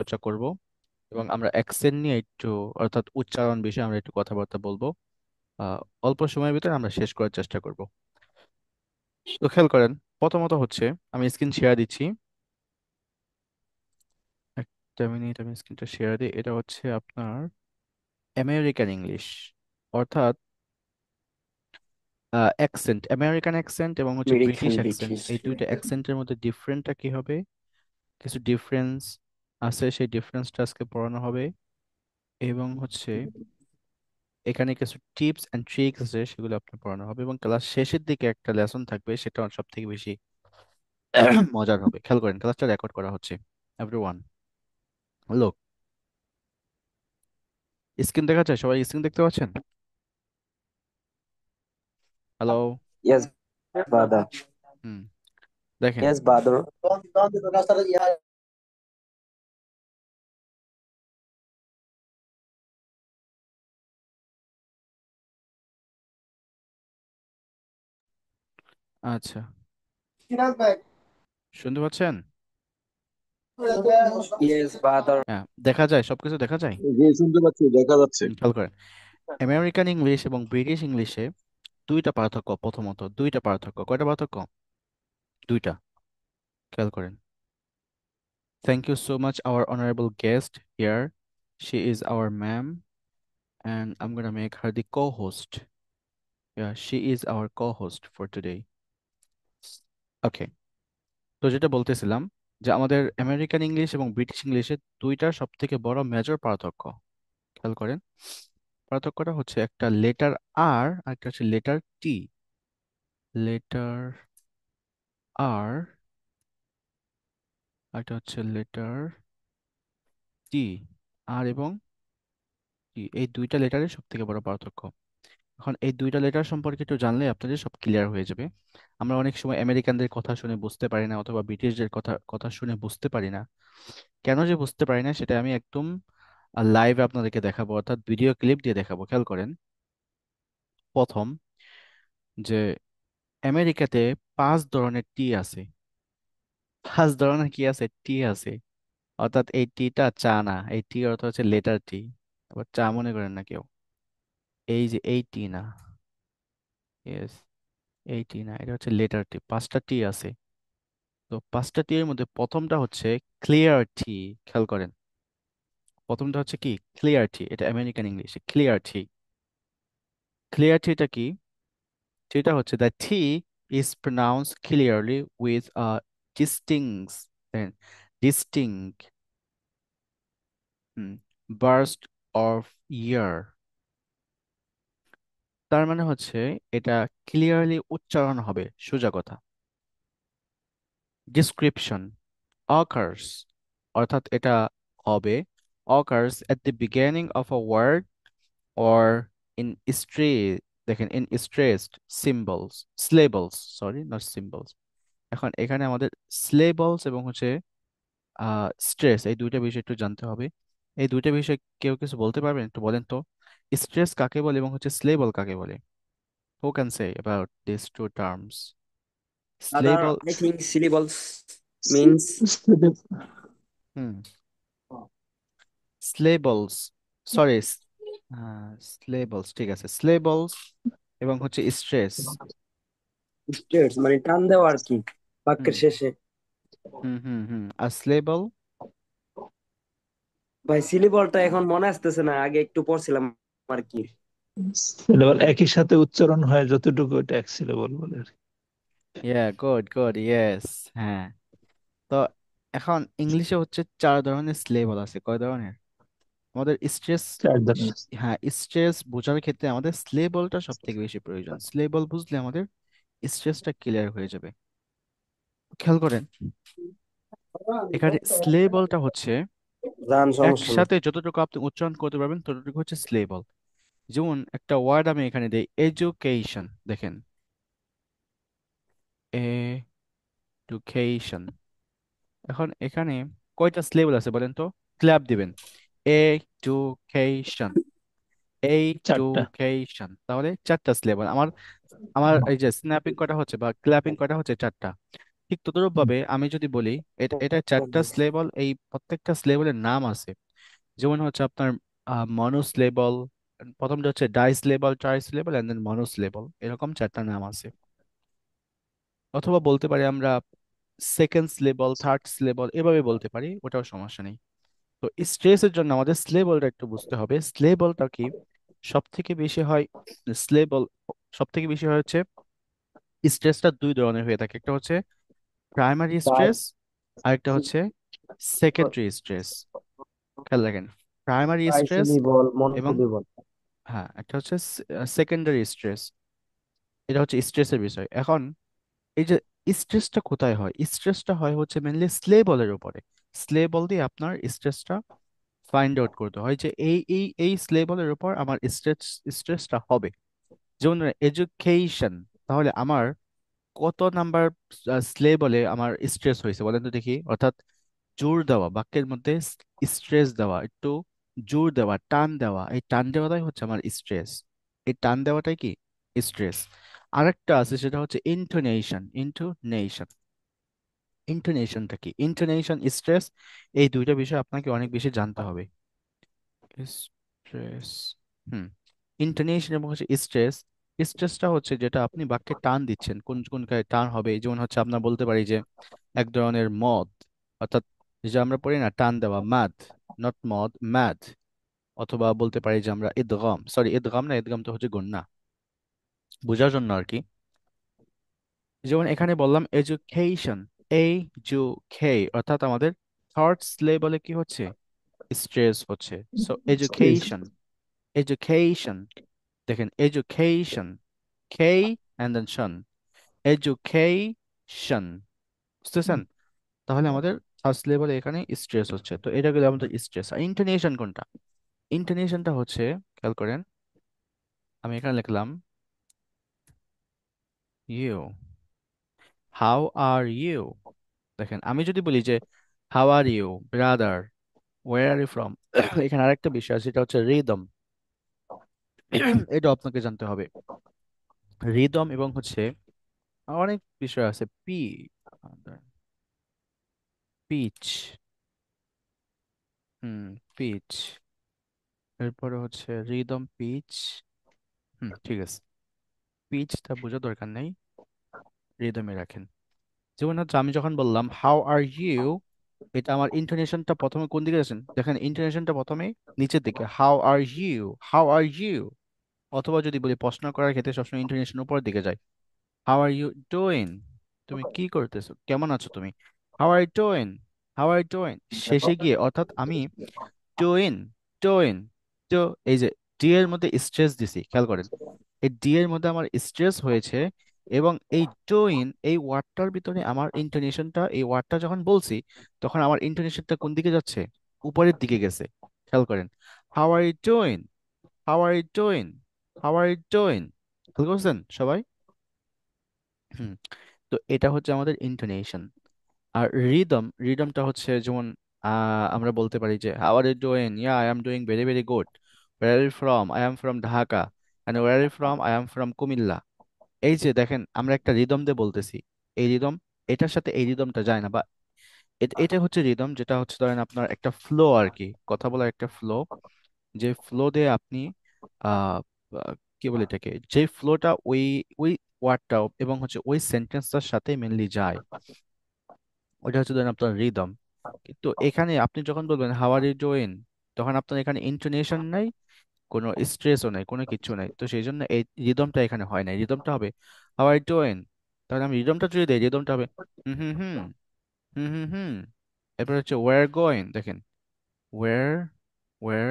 চর্চা করব এবং আমরা অ্যাকসেন্ট নিয়ে একটু, অর্থাৎ উচ্চারণ বিষয়ে আমরা একটু কথাবার্তা বলবো। আহ, অল্প সময়ের ভিতরে আমরা শেষ করার চেষ্টা করব। তো খেয়াল করেন, প্রথমত হচ্ছে আমি স্ক্রিন শেয়ার দিচ্ছি। একটা মিনিট, আমি স্ক্রিনটা শেয়ার দিই। এটা হচ্ছে আপনার আমেরিকান ইংলিশ, অর্থাৎ অ্যাকসেন্ট, আমেরিকান অ্যাকসেন্ট এবং হচ্ছে ব্রিটিশ আমেরিকান অ্যাকসেন্ট, ব্রিটিশ। এই দুইটা অ্যাকসেন্টের মধ্যে ডিফারেন্টটা কি হবে, কিছু ডিফারেন্স আছে, সেই ডিফারেন্সটা আজকে পড়ানো হবে। এবং হচ্ছে এখানে কিছু টিপস এন্ড ট্রিক্স আছে, সেগুলো আপনার পড়ানো হবে এবং ক্লাস শেষের দিকে একটা লেসন থাকবে, সেটা সব থেকে বেশি মজার হবে। খেয়াল করেন, ক্লাসটা রেকর্ড করা হচ্ছে। এভরিওয়ান, লোক, স্ক্রিন দেখা যায়? সবাই স্ক্রিন দেখতে পাচ্ছেন? হ্যালো? ইয়েস বাদা। হুম, দেখেন। ইয়েস বাদর। আচ্ছা, শুনতে পাচ্ছেন? ইয়েস বাদর। হ্যাঁ, দেখা যায়, সবকিছু দেখা যায়। জি শুনতে পাচ্ছি, দেখা যাচ্ছে। খেয়াল করেন, আমেরিকান ইংলিশ এবং ব্রিটিশ ইংলিশে দুইটা পার্থক্য। প্রথমত দুইটা পার্থক্য, কয়টা পার্থক্য? দুইটা। খেয়াল করেন। Thank you so much our honourable guest here, she is our ma'am and I'm gonna make her the co-host. Yeah, she is our co-host for today. Okay. তো যেটা বলতেছিলাম, যে আমাদের আমেরিকান ইংলিশ এবং ব্রিটিশ ইংলিশে দুইটার সব থেকে বড় মেজর পার্থক্য। খেয়াল করেন, পার্থক্যটা হচ্ছে একটা লেটার আর, আর একটা হচ্ছে লেটার টি। লেটার আর, আর একটা হচ্ছে লেটার টি। আর এবং টি, এই দুইটা লেটারের সব থেকে বড় পার্থক্য। এখন এই দুইটা লেটার সম্পর্কে একটু জানলে আপনাদের সব ক্লিয়ার হয়ে যাবে। আমরা অনেক সময় আমেরিকানদের কথা শুনে বুঝতে পারি না, অথবা ব্রিটিশদের কথা কথা শুনে বুঝতে পারি না। কেন যে বুঝতে পারি না, সেটা আমি একদম লাইভে আপনাদেরকে দেখাবো, অর্থাৎ ভিডিও ক্লিপ দিয়ে দেখাবো। খেয়াল করেন, প্রথম, যে আমেরিকাতে 5 ধরনের টি আছে। 5 ধরনের কি আছে? টি আছে। অর্থাৎ এই টিটা চা না, এই টি অর্থ হচ্ছে লেটার টি। আবার চা মনে করেন না কেউ। এই যে এই টি না, ইয়েস, এই টি না, এটা হচ্ছে লেটার টি। 5টা টি আছে। তো 5টা টি এর মধ্যে প্রথমটা হচ্ছে ক্লিয়ার টি। খেয়াল করেন, প্রথমটা হচ্ছে কি? ক্লিয়ার টি। এটা আমেরিকান ইংলিশে ক্লিয়ার টি। ক্লিয়ার টিটা কি? সেটা হচ্ছে the T is pronounced clearly with a distinct distinct burst of air. তার মানে হচ্ছে এটা ক্লিয়ারলি উচ্চারণ হবে, সোজা কথা। ডিসক্রিপশন, অকার্স, অর্থাৎ এটা হবে occurs at the beginning of a word or in stress, দেখেন, in stressed symbols, syllables, sorry, not symbols। এখন এখানে আমাদের syllables এবং হচ্ছে স্ট্রেস, এই দুইটা বিষয় একটু জানতে হবে। এই দুইটা বিষয় কেউ কিছু বলতে পারবেন? একটু বলেন তো, স্ট্রেস কাকে বলে এবং হচ্ছে syllable কাকে বলে? Who can say about these two terms? Other, Syllable। I think syllables means hmm, syllables, sorry, syllables, ঠিক আছে, syllables এবং হচ্ছে স্ট্রেস। states মানে টান দেওয়া আর কি হুম বাক্যের শেষে। হুম হুম হুম আর syllable। ভাই সিলেবলটা এখন মনে আসতেছে না, আগে একটু পড়ছিলাম আর কি। সিলেবল একই সাথে উচ্চারণ হয় যতটুকু, ওটা এক সিলেবল বলে আর কি। ইয়া, গুড গুড, ইয়েস। হ্যাঁ। তো এখন ইংলিশে হচ্ছে 4 ধরনের সিলেবল আছে। কয় ধরনের? আমাদের স্ট্রেস, চার ধরনের। হ্যাঁ, স্ট্রেস বোঝার ক্ষেত্রে আমাদের সিলেবলটা সব থেকে বেশি প্রয়োজন। সিলেবল বুঝলে আমাদের স্ট্রেসটা ক্লিয়ার হয়ে যাবে। খেয়াল করেন, এখানে সিলেবলটা হচ্ছে জান সমস্যা না। একসাথে যতটুকু আপনি উচ্চারণ করতে পারবেন ততটুকু হচ্ছে সিলেবল। যেমন একটা ওয়ার্ড আমি এখানে দিই, এডুকেশন, দেখেন, এডুকেশন। এখন এখানে কয়টা সিলেবল আছে বলেন তো? ক্ল্যাপ দিবেন। এডুকেশন, চারটা। এডুকেশন, তাহলে 4টা সিলেবল। আমার আমার এই যে স্ন্যাপিং কটা হচ্ছে বা ক্ল্যাপিং কটা হচ্ছে? 4টা। ঠিক তদ্রূপ ভাবে আমি যদি বলি এটা চারটা স্লেবল, এই প্রত্যেকটা স্লেবলের নাম আছে। যেমন হচ্ছে আপনার মনোস্লেবল, প্রথমটা হচ্ছে ডাইস্লেবল, ট্রাইস্লেবল এন্ড দেন মনোস্লেবল, এরকম চারটা নাম আছে। অথবা বলতে পারি আমরা সেকেন্ড স্লেবল, থার্ড স্লেবল, এভাবে বলতে পারি, ওটাও সমস্যা নেই। তো স্ট্রেসের জন্য আমাদের স্লেবলটা একটু বুঝতে হবে। স্লেবলটা কি? সব থেকে বেশি হয় স্লেবল, সব থেকে বেশি হয় হচ্ছে স্ট্রেসটা দুই ধরনের হয়ে থাকে। একটা হচ্ছে প্রাইমারি স্ট্রেস, আরেকটা হচ্ছে সেকেন্ডারি স্ট্রেস। খেয়াল রাখেন, প্রাইমারি স্ট্রেস বল এবং মনোসিলি বল। হ্যাঁ একটা হচ্ছে সেকেন্ডারি স্ট্রেস। এটা হচ্ছে স্ট্রেসের বিষয়। এখন এই যে স্ট্রেসটা কোথায় হয়? স্ট্রেসটা হয় হচ্ছে মেনলি স্লেবলের উপরে। স্লেবল দিয়ে আপনার স্ট্রেসটা ফাইন্ড আউট করতে হয় যে এই স্লেবলের উপর আমার স্ট্রেসটা হবে। যেমন এডুকেশন, তাহলে আমার কত নাম্বার স্লেবলে আমার স্ট্রেস হয়েছে বলেন তো দেখি। অর্থাৎ জোর দেওয়া, বাক্যের মধ্যে স্ট্রেস দেওয়া, একটু জোর দেওয়া, টান দেওয়া, এই টান দেওয়াটাই হচ্ছে আমার স্ট্রেস। এই টান দেওয়াটাই কি স্ট্রেস। আরেকটা আছে, সেটা হচ্ছে ইন্টোনেশন। ইন্টোনেশনটা কি? ইন্টোনেশন, স্ট্রেস, এই দুইটা বিষয় আপনাকে অনেক বেশি জানতে হবে। স্ট্রেস, হুম, ইন্টোনেশন এবং হচ্ছে স্ট্রেস। স্ট্রেসটা হচ্ছে যেটা আপনি বাক্যে টান দিচ্ছেন, কোন কোন কাজে টান হবে। যেমন হচ্ছে আপনার বলতে পারি যে এক ধরনের মদ, অর্থাৎ যে আমরা পড়ি না টান দেওয়া, মাদ, নট মদ, ম্যাদ। অথবা বলতে পারি যে আমরা ইদগাম, সরি ইদগাম না, ইদগাম তো হচ্ছে গুণনা, বোঝার জন্য আর কি। যেমন এখানে বললাম এডুকেশন, এই জু খে, অর্থাৎ আমাদের থার্ড লেভেলে কি হচ্ছে? স্ট্রেস হচ্ছে। So stress. এডুকেশন, এডুকেশন, দেখেন এডুকেশন, কে এন্ড দেন শন, এডুকেশন, বুঝতেছেন? তাহলে আমাদের ফার্স্ট লেভেলে এখানে স্ট্রেস হচ্ছে। তো এটা গেলে আমাদের স্ট্রেস। আর ইন্টোনেশন কোনটা? ইন্টোনেশনটা হচ্ছে, খেয়াল করেন, আমি এখানে লিখলাম ইউ, হাউ আর ইউ। দেখেন আমি যদি বলি যে how are you brother, where are you from, এখানে আরেকটা বিষয় আছে, সেটা হচ্ছে রিদম। এটা আপনাকে জানতে হবে। রিদম এবং হচ্ছে অনেক বিষয় আছে, পিচ, হুম, পিচ, এরপরে হচ্ছে রিদম, পিচ, হুম, ঠিক আছে, পিচটা বোঝা দরকার নেই, রিদমে রাখেন। যেমন হচ্ছে আমি যখন বললাম হাউ আর ইউ, এটা আমার ইন্টোনেশনটা প্রথমে কোন দিকে আছেন দেখেন, ইন্টোনেশনটা প্রথমে নিচের দিকে, how are you, how are you. অথবা যদি বলি প্রশ্ন করার ক্ষেত্রে সবসময় ইন্টোনেশন উপরের দিকে যায়। হাউ আর ইউ ডুইং, তুমি কি করতেছো, কেমন আছো তুমি? How are you doing, how are you doing. শেষে গিয়ে অর্থাৎ আমি ডুইং, ডুইং, তো এই যে ডি এর মধ্যে স্ট্রেস দিছি, খেয়াল করেন, এই ডি এর মধ্যে আমার স্ট্রেস হয়েছে। এবং এই ডুইং, এই ওয়ার্ডটার ভিতরে আমার ইন্টোনেশনটা, এই ওয়ার্ডটা যখন বলছি তখন আমার ইন্টোনেশনটা কোন দিকে যাচ্ছে? উপরের দিকে গেছে। খেয়াল করেন, how are you doing, how are you doing, how are you doing. খেয়াল করছেন সবাই? হুম। তো এটা হচ্ছে আমাদের ইন্টোনেশন। আর রিদমটা হচ্ছে যেমন আমরা বলতে পারি যে how are you doing, yeah I am doing very very good, where are you from, I am from Dhaka, and where are you from, I am from Comilla. এই যে দেখেন আমরা একটা রিদম দিয়ে বলতেছি, এই রিদম, এটার সাথে এই রিদমটা যায় না, বা এটা হচ্ছে রিদম, যেটা হচ্ছে ধরেন আপনার একটা ফ্লো আর কি, কথা বলার একটা ফ্লো, যে ফ্লো দিয়ে আপনি আহ আহ, কি বলে এটাকে, যে ফ্লোটা ওই ওই ওয়ার্ডটা এবং হচ্ছে ওই সেন্টেন্সটার সাথে মেনলি যায়, ওইটা হচ্ছে ধরেন আপনার রিদম। কিন্তু এখানে আপনি যখন বলবেন হাউ আর ইউ ডুইং, তখন আপনার এখানে ইন্টোনেশন নাই, কোনো স্ট্রেসও নাই, কোনো কিছু নাই। তো সেই জন্য এই রিদমটা এখানে হয় না, রিদমটা হবে হাউ আর ইউ ডুইং। তাহলে আমি রিদমটা যদি দেই, রিদমটা হবে হুম হুম হুম, হুম হুম হুম। এরপর হচ্ছে ওয়ার গোয়িং, দেখেন ওয়ার, ওয়ার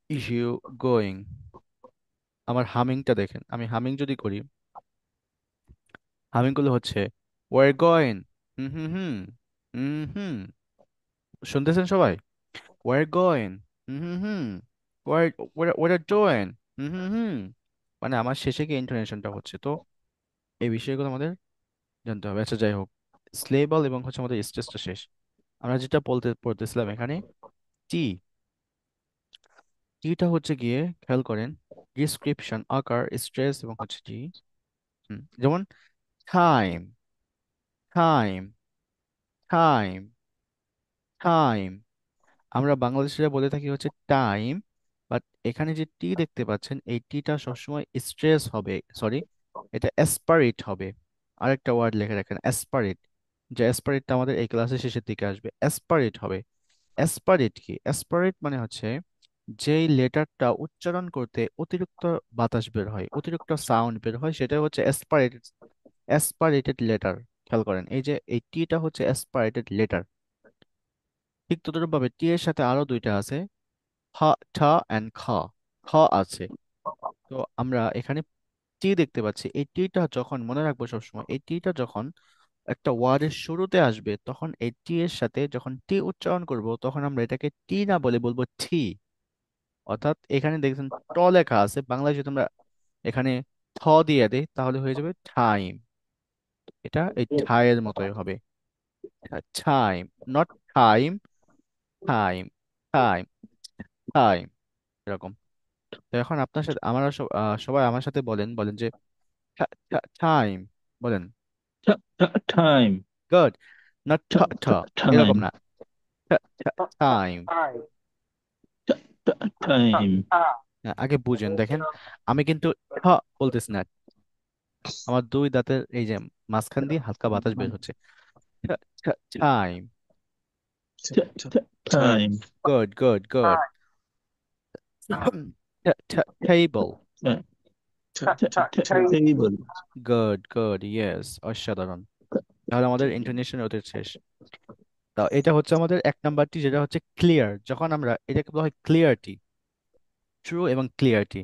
ইউ গোয়িং। আমার হামিংটা দেখেন, আমি হামিং যদি করি, হামিং করলে হচ্ছে war going, hmm hmm hmm, hmm হুম, শুনতেছেন সবাই? We're going, hmm hmm hmm, we're, we're doing, hmm hmm hmm. মানে আমার শেষে কি ইন্টোনেশনটা হচ্ছে। তো এই বিষয়গুলো আমাদের জানতে হবে। আচ্ছা যাই হোক, স্লেবল এবং হচ্ছে আমাদের স্ট্রেসটা শেষ। আমরা যেটা পড়তেছিলাম এখানে, টি, টিটা হচ্ছে গিয়ে, খেয়াল করেন, ডিসক্রিপশন, আকার, স্ট্রেস এবং হচ্ছে টি। যেমন টাইম, টাইম, টাইম, টাইম। আমরা বাংলাদেশিরা বলে থাকি হচ্ছে টাইম, বাট এখানে যে টি দেখতে পাচ্ছেন এই টিটা সবসময় স্ট্রেস হবে, সরি, এটা অ্যাসপারেট হবে। আরেকটা ওয়ার্ড লিখে রাখেন, অ্যাসপারেট। যে অ্যাসপারেটটা আমাদের এই ক্লাসের শেষের দিকে আসবে, অ্যাসপারেট হবে। অ্যাসপারেট কি? অ্যাসপারেট মানে হচ্ছে যেই লেটারটা উচ্চারণ করতে অতিরিক্ত বাতাস বের হয়, অতিরিক্ত সাউন্ড বের হয়, সেটা হচ্ছে অ্যাসপারেটেড, অ্যাসপারেটেড লেটার। খেয়াল করেন, এই যে এই টিটা হচ্ছে অ্যাসপারেটেড লেটার। ঠিক তদ্রুপভাবে টি এর সাথে আরো দুইটা আছে, হ, ঠ অ্যান্ড খ। খ আছে। তো আমরা এখানে টি দেখতে পাচ্ছি, এই টিটা যখন মনে রাখবো সবসময়, এই টিটা যখন একটা ওয়ার্ডের শুরুতে আসবে তখন এই টি এর সাথে যখন টি উচ্চারণ করব তখন আমরা এটাকে টি না বলে বলবো ঠি। অর্থাৎ এখানে দেখছেন ট লেখা আছে, বাংলায় যদি আমরা এখানে থ দিয়ে দেই তাহলে হয়ে যাবে টাইম। এটা এই ঠায়ের মতোই হবে, time, not time, time, time, time, এরকম। তো এখন আপনার সাথে আমরা সবাই আমার সাথে বলেন, বলেন যে টাইম, বলেন। Time, good. না ঠ ঠ, টাইম, এরকম না, টাইম। টাইম। আগে বুঝেন, দেখেন, আমি কিন্তু ঠ বলতেছি না, আমার দুই দাঁতের এই যে মাঝখান দিয়ে হালকা বাতাস বের হচ্ছে। Time. Time, good, good, good. Table. Table. Good, good, yes, অসাধারণ। তাহলে আমাদের ইন্টোনেশন ওদের শেষ। তা এটা হচ্ছে আমাদের এক নাম্বারটি, যেটা হচ্ছে ক্লিয়ার। যখন আমরা এটাকে বলা হয় ক্লিয়ারিটি, ট্রু এবং ক্লিয়ারিটি।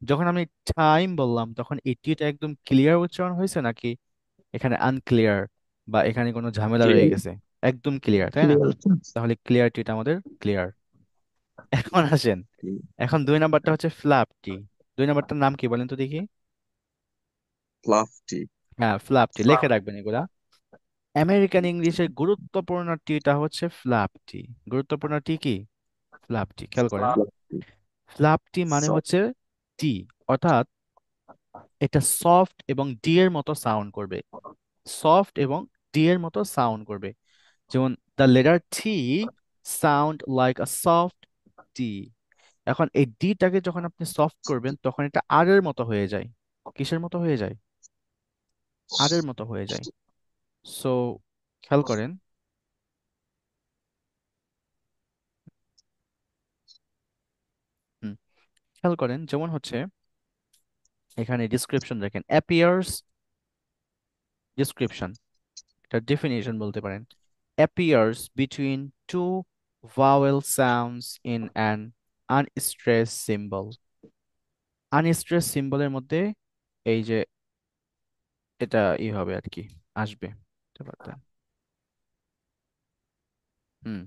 যখন আমি টাইম বললাম তখন এটিটা একদম ক্লিয়ার উচ্চারণ হয়েছে নাকি এখানে আনক্লিয়ার বা এখানে কোনো ঝামেলা রয়ে গেছে? একদম ক্লিয়ার, তাই না? ক্লিয়ার। তাহলে ক্লিয়ারিটিটা আমাদের ক্লিয়ার। এখন আসেন, এখন দুই নাম্বারটা হচ্ছে ফ্ল্যাপটি। দুই নাম্বারটার নাম কি বলেন তো দেখি? ফ্লাফটি। হ্যাঁ, ফ্ল্যাপটি, লিখে রাখবেন এগুলা। আমেরিকান ইংলিশের গুরুত্বপূর্ণ টিটা হচ্ছে ফ্ল্যাপটি। গুরুত্বপূর্ণ টি কি? ফ্ল্যাপটি। খেয়াল করেন, ফ্লাফটি। ফ্ল্যাপটি মানে সফট। হচ্ছে টি, অর্থাৎ এটা সফট এবং ডি এর মতো সাউন্ড করবে, সফট এবং ডি এর মতো সাউন্ড করবে। যেমন the letter T sound like a soft T. এখন এই ডিটাকে যখন আপনি সফট করবেন তখন এটা আর এর মতো হয়ে যায়। কিসের মতো হয়ে যায়? আর এর মতো হয়ে যায়। সো খেয়াল করেন, হুম, খেয়াল করেন, যেমন হচ্ছে এখানে ডিসক্রিপশন দেখেন, অ্যাপিয়ার্স, ডিসক্রিপশন, এটা ডেফিনিশন বলতে পারেন। Appears between two vowel sounds in an unstressed symbol। Unstress সিম্বলের মধ্যে এই যে এটা হবে আর কি, আসবে, বুঝতে পারতেন? হুম,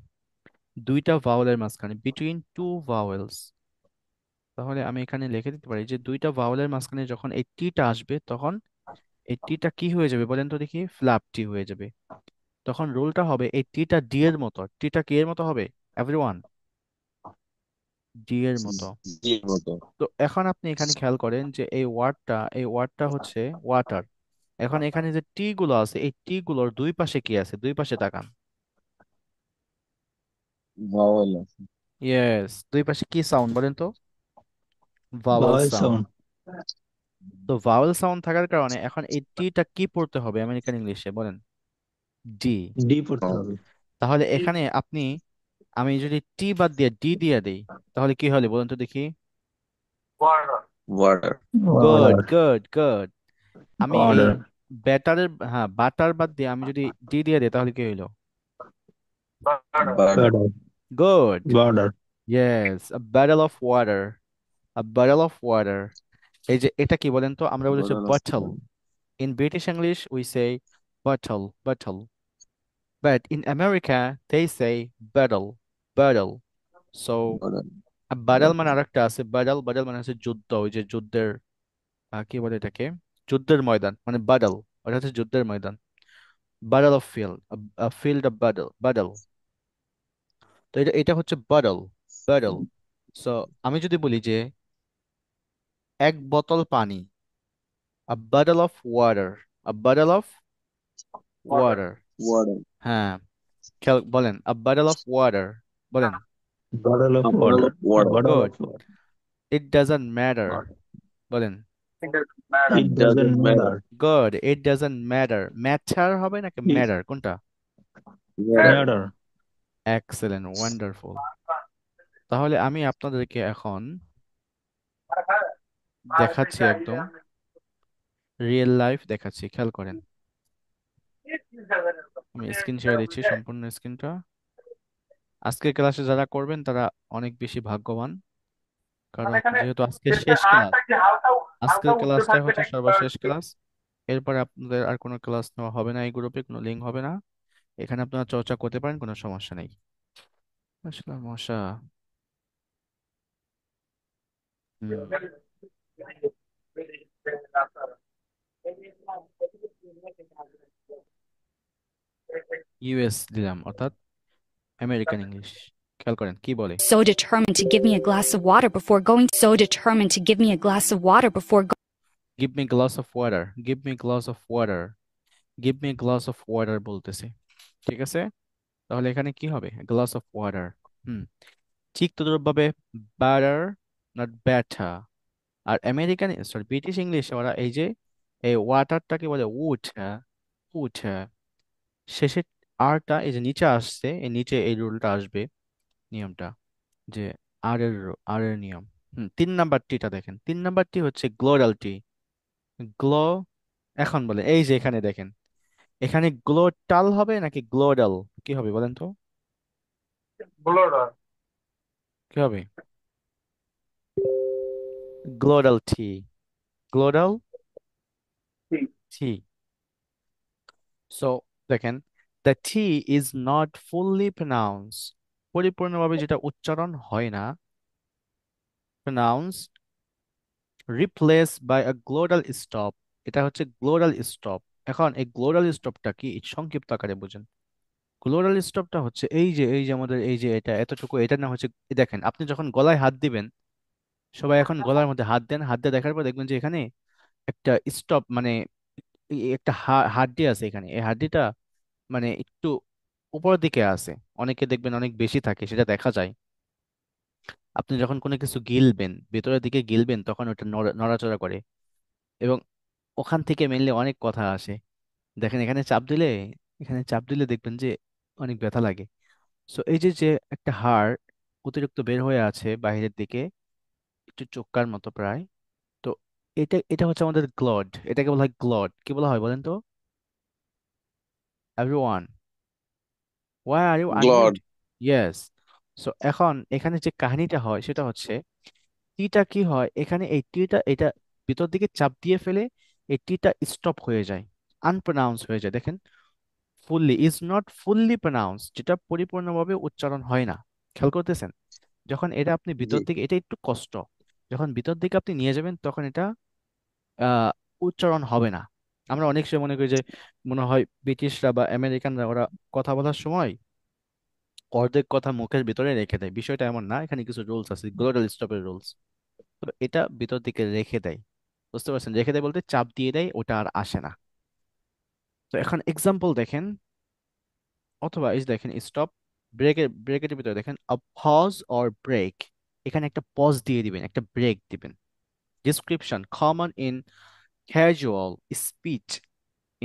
দুইটা ভাওয়েলের মাঝখানে, বিটুইন টু ভাওয়েলস। তাহলে আমি এখানে লিখে দিতে পারি যে দুইটা ভাওয়েলের মাঝখানে যখন এই টিটা আসবে তখন এই টিটা কি হয়ে যাবে বলেন তো দেখি? ফ্ল্যাপ টি হয়ে যাবে। তখন রুলটা হবে এই টিটা ডি এর মতো। টিটা কি এর মতো হবে এভরিওয়ান? ডি এর মতো। জি মতো। তো এখন আপনি এখানে খেয়াল করেন যে এই ওয়ার্ডটা হচ্ছে ওয়াটার। এখন এখানে যে টি গুলো আছে এই টি গুলোর দুই পাশে কি আছে? দুই পাশে তাকান। ভাওয়াল আছে। ইয়েস, দুই পাশে কি সাউন্ড বলেন তো? Vowel vowel sound. সাউন্ড। তো ভাওয়েল সাউন্ড থাকার কারণে এখন এই টিটা কি পড়তে হবে আমেরিকান ইংলিশে বলেন? ডি। ডি পড়তে ভাওয়াল। হবে। তাহলে এখানে আপনি, আমি যদি টি বাদ দিয়ে ডি দিয়ে দেই তাহলে কি হলে বলুন তো দেখি? Water. Good, order. Good, good. আমি এই অর্ডার। ব্যাটারের, হ্যাঁ, বাটার বাদ দিয়ে আমি যদি ডি দিয়ে দিই তাহলে কি হইলো? Border. Order. Good, border. Yes, a battle of water, a battle of water. এই যে এটা কি বলেন তো? আমরা বলেছি border of bottle. In British English we say bottle, bottle, but in America they say battle, battle. So border. Bottle মানে border. আরেকটা আছে, বাডাল, বাডাল মানে হচ্ছে যুদ্ধ, ওই যে যুদ্ধের, কি বলে এটাকে, যুদ্ধের ময়দান মানে বাডাল, ওটা হচ্ছে যুদ্ধের ময়দান। বাডাল অফ ফিল্ড, ফিল্ড অফ বাডাল, বাডাল। তো এটা এটা হচ্ছে বাডাল, বাডাল। সো আমি যদি বলি যে এক বোতল পানি, a bottle of water, a bottle of water. Water. হ্যাঁ, খেয়াল বলেন, আ বাটল অফ ওয়াটার বলেন। Bottle of A bottle water. of A water. bottle good. of water. It doesn't matter বলেন। It It doesn't doesn't matter. matter. Good. It doesn't matter. Matter হবে নাকি It matter, কোনটা? Matter. matter. Excellent, wonderful. তাহলে আমি আপনাদেরকে এখন দেখাচ্ছি, একদম রিয়েল লাইফ দেখাচ্ছি, খেয়াল করেন। আমি স্ক্রিন শেয়ার দিচ্ছি, সম্পূর্ণ স্ক্রিনটা। আজকের ক্লাসে যারা করবেন তারা অনেক বেশি ভাগ্যবান, কারণ যেহেতু আজকে শেষ ক্লাস, আজকের ক্লাসটাই হচ্ছে সর্বশেষ ক্লাস। এরপরে আপনাদের আর কোনো ক্লাস নেওয়া হবে না, এই গ্রুপে কোনো লিঙ্ক হবে না। এখানে আপনারা চর্চা করতে পারেন, কোনো সমস্যা নেই। আসলে মশা। হুম, ইউএস দিলাম, অর্থাৎ আমেরিকান ইংলিশ। খেয়াল করেন কি বলে। So determined to give me a glass of water before going. So determined to give me a glass of water before going. Give me glass of water, give me glass of water, give me glass of water বলতেছে। ঠিক আছে, তাহলে এখানে কি হবে? Glass of water. হুম, ঠিক তদ্রুপভাবে butter, not ব্যাটা। আর American, sorry British ইংলিশে ওরা এই যে এই ওয়াটারটাকে বলে ওয়াটার, ওয়াটার। শেষে আরটা এই যে নিচে আসছে, এই নিচে এই রুলটা আসবে, নিয়মটা, যে আর এর নিয়ম। তিন নাম্বার টিটা দেখেন, তিন নাম্বার টি হচ্ছে গ্লোরাল টি। গ্লো, এখন বলে এই যে এখানে দেখেন, এখানে গ্লোটাল হবে নাকি গ্লোডাল, কি হবে বলেন তো? কি হবে? Glottal T, glottal T. So দেখেন, the T is not fully pronounce, পরিপূর্ণভাবে যেটা উচ্চারণ হয় না, pronounce, replace by a glottal stop, এটা হচ্ছে গ্লোটাল স্টপ। এখন এই গ্লোটাল স্টপটা কি, সংক্ষিপ্ত আকারে বুঝেন। গ্লোটাল স্টপটা হচ্ছে এই যে আমাদের এই যে এটা এতটুকু, এটা না হচ্ছে, এই দেখেন আপনি যখন গলায় হাত দিবেন, সবাই এখন গলার মধ্যে হাত দেন, হাত দিয়ে দেখার পর দেখবেন যে এখানে একটা স্টপ, মানে একটা হাড্ডি আছে এখানে, এই হাড্ডিটা মানে একটু উপরের দিকে আছে। অনেকে দেখবেন অনেক বেশি থাকে, সেটা দেখা যায়। আপনি যখন কোনো কিছু গিলবেন, ভেতরের দিকে গিলবেন, তখন ওটা নড়াচড়া করে, এবং ওখান থেকে মেনলি অনেক কথা আসে। দেখেন এখানে চাপ দিলে, এখানে চাপ দিলে দেখবেন যে অনেক ব্যথা লাগে। সো এই যে যে একটা হাড় অতিরিক্ত বের হয়ে আছে বাইরের দিকে, একটু চোক্কার মতো প্রায়। তো এটা এটা হচ্ছে আমাদের গ্লড, এটাকে বলা হয় গ্লড। কি বলা হয় বলেন তো everyone? Why are you unmute? God. Yes. So এখন এখানে যে কাহিনীটা হয় সেটা হচ্ছে, টিটা কি হয় এখানে, এই টিটা এটা ভিতর দিকে চাপ দিয়ে ফেলে, এই টিটা স্টপ হয়ে যায়, আনপ্রোনাউন্স হয়ে যায়। দেখেন, fully is not fully pronounce, যেটা পরিপূর্ণভাবে উচ্চারণ হয় না। খেয়াল করতেছেন, যখন এটা আপনি ভিতর জি। দিকে, এটা একটু কষ্ট, যখন ভিতর দিকে আপনি নিয়ে যাবেন তখন এটা আহ উচ্চারণ হবে না। আমরা অনেক সময় মনে করি যে মনে হয় ব্রিটিশরা বা আমেরিকানরা ওরা কথা বলার সময় অর্ধেক কথা মুখের ভিতরে রেখে দেয়, বিষয়টা এমন না। এখানে কিছু রুলস আছে, গ্লোটাল স্টপের রুলস। তো এটা ভিতর দিকে রেখে দেয়, বুঝতে পারছেন? রেখে দেয় বলতে চাপ দিয়ে দেয়, ওটা আর আসে না। তো এখন এক্সাম্পল দেখেন, অথবা এই যে দেখেন স্টপ, ব্রেকের ভিতরে দেখেন আ পজ অর ব্রেক, এখানে একটা পজ দিয়ে দিবেন, একটা ব্রেক দিবেন। Description, common in casual speech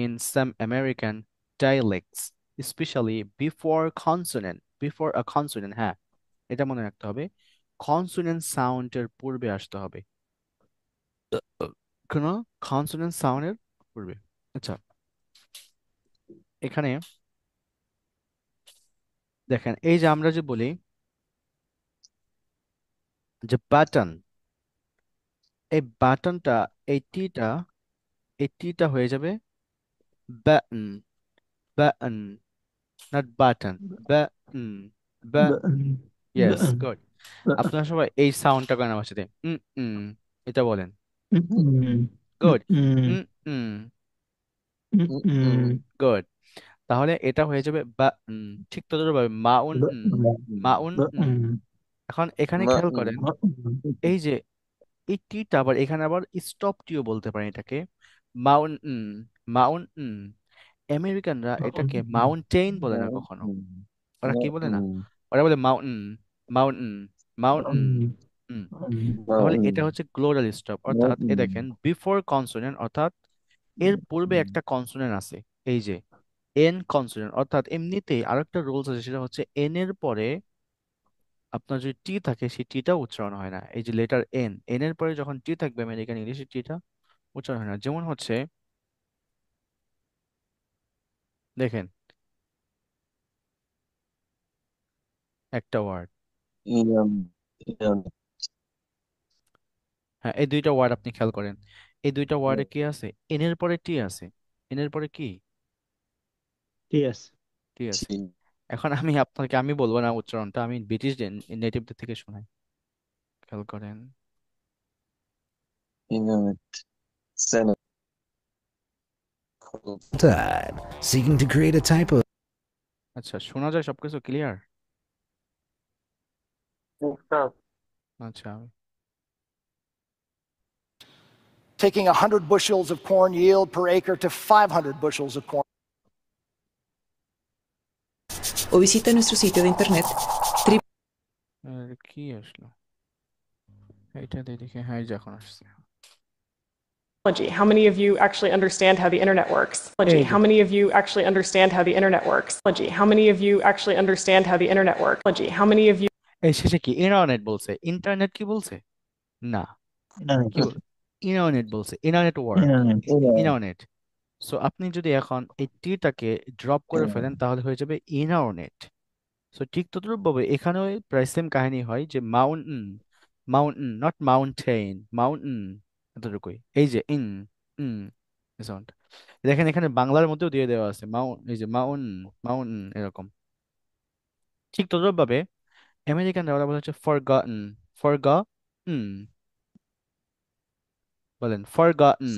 in some American dialects, especially before consonant, before a consonant, হ্যাঁ এটা মনে রাখতে হবে, কনসোনেন্ট সাউন্ডের পূর্বে আসতে হবে, কোনো কনসোনেন্ট সাউন্ডের পূর্বে। আচ্ছা, এখানে দেখেন এই যে আমরা যে বলি যে বাটন, এই বাটনটা, এই টিটা, এই টিটা হয়ে যাবে button, button, not button, button, বা, Button. Yes, Button. Good. Button. আপনারা সবাই এই সাউন্ডটা করেন আমার সাথে, এটা বলেন। Mm-mm. গুড। Mm-mm. হুম, হুম, Mm-mm. গুড। তাহলে এটা হয়ে যাবে বা, ঠিক তদ্রুপভাবে মাউন, Button. মাউন। Button. এখন এখানে খেয়াল Mm-mm. করেন, Button. এই যে এই টিটা আবার এখানে আবার স্টপ টিও বলতে পারেন এটাকে, মাউন, মাউন। আমেরিকানরা এটাকে মাউন্টেন বলে না কখনো। ওরা কি বলে না, ওরা বলে মাউন্টেন, মাউন্টেন, মাউন্টেন। তাহলে এটা হচ্ছে গ্লোটাল স্টপ, অর্থাৎ এ দেখেন বিফোর কনসোনেন্ট, অর্থাৎ এর পূর্বে একটা কনসোনেন্ট আছে, এই যে এন কনসোনেন্ট। অর্থাৎ এমনিতেই আরেকটা রুলস আছে, সেটা হচ্ছে এন এর পরে আপনার যদি টি থাকে সেই টিটা উচ্চারণ হয় না। এই যে লেটার এন, এন এর পরে যখন টি থাকবে আমেরিকান ইংলিশে টিটা উচ্চারণ হয় না। যেমন হচ্ছে দেখেন একটা ওয়ার্ড, হ্যাঁ এই দুইটা ওয়ার্ড আপনি খেয়াল করেন, এই দুইটা ওয়ার্ডে কি আছে, এন এর পরে টি আছে, এন এর পরে কি ঠিক আছে। টি আছে। এখন আমি আপনাকে, আমি বলবো না উচ্চারণটা, আমি ব্রিটিশ নেটিভদের থেকে শোনাই, খেয়াল করেন। Time, seeking to create a typo. আচ্ছা, শোনা যায় সবকিছু ক্লিয়ার? আচ্ছা, taking 100 bushels of corn yield per acre to 500 bushels of corn. O visita nuestro sitio de internet কি আসলো এইটা দিয়ে দেখে, হ্যাঁ এই যে এখন আসছে। Technology. How many of you actually understand how the internet works? Technology. How many of you actually understand how the internet works? Technology. How many of you actually understand how the internet works? Technology. How many of you এই শেষে কি internet বলছে, internet কি বলছে না, কি বল, internet বলছে, internet work, internet. So আপনি যদি এখন এই টিটাকে ড্রপ করে ফেলেন তাহলে হয়ে যাবে ইন্টারনেট। সো ঠিক তদ্রুপভাবে এখানেও প্রায় সেম কাহিনী হয়, যে mountain, mountain not mountain, mountain, এতটুকুই। এই যে ইন, ইন সাউন্ড দেখেন, এখানে বাংলার মধ্যেও দিয়ে দেওয়া আছে মাউন্ট, এই যে মাউন্টেন, মাউন্টেন এরকম। ঠিক তদ্রুপভাবে আমেরিকানরা ওরা বলে হচ্ছে ফরগটন, ফরগটন, বলেন ফরগটন।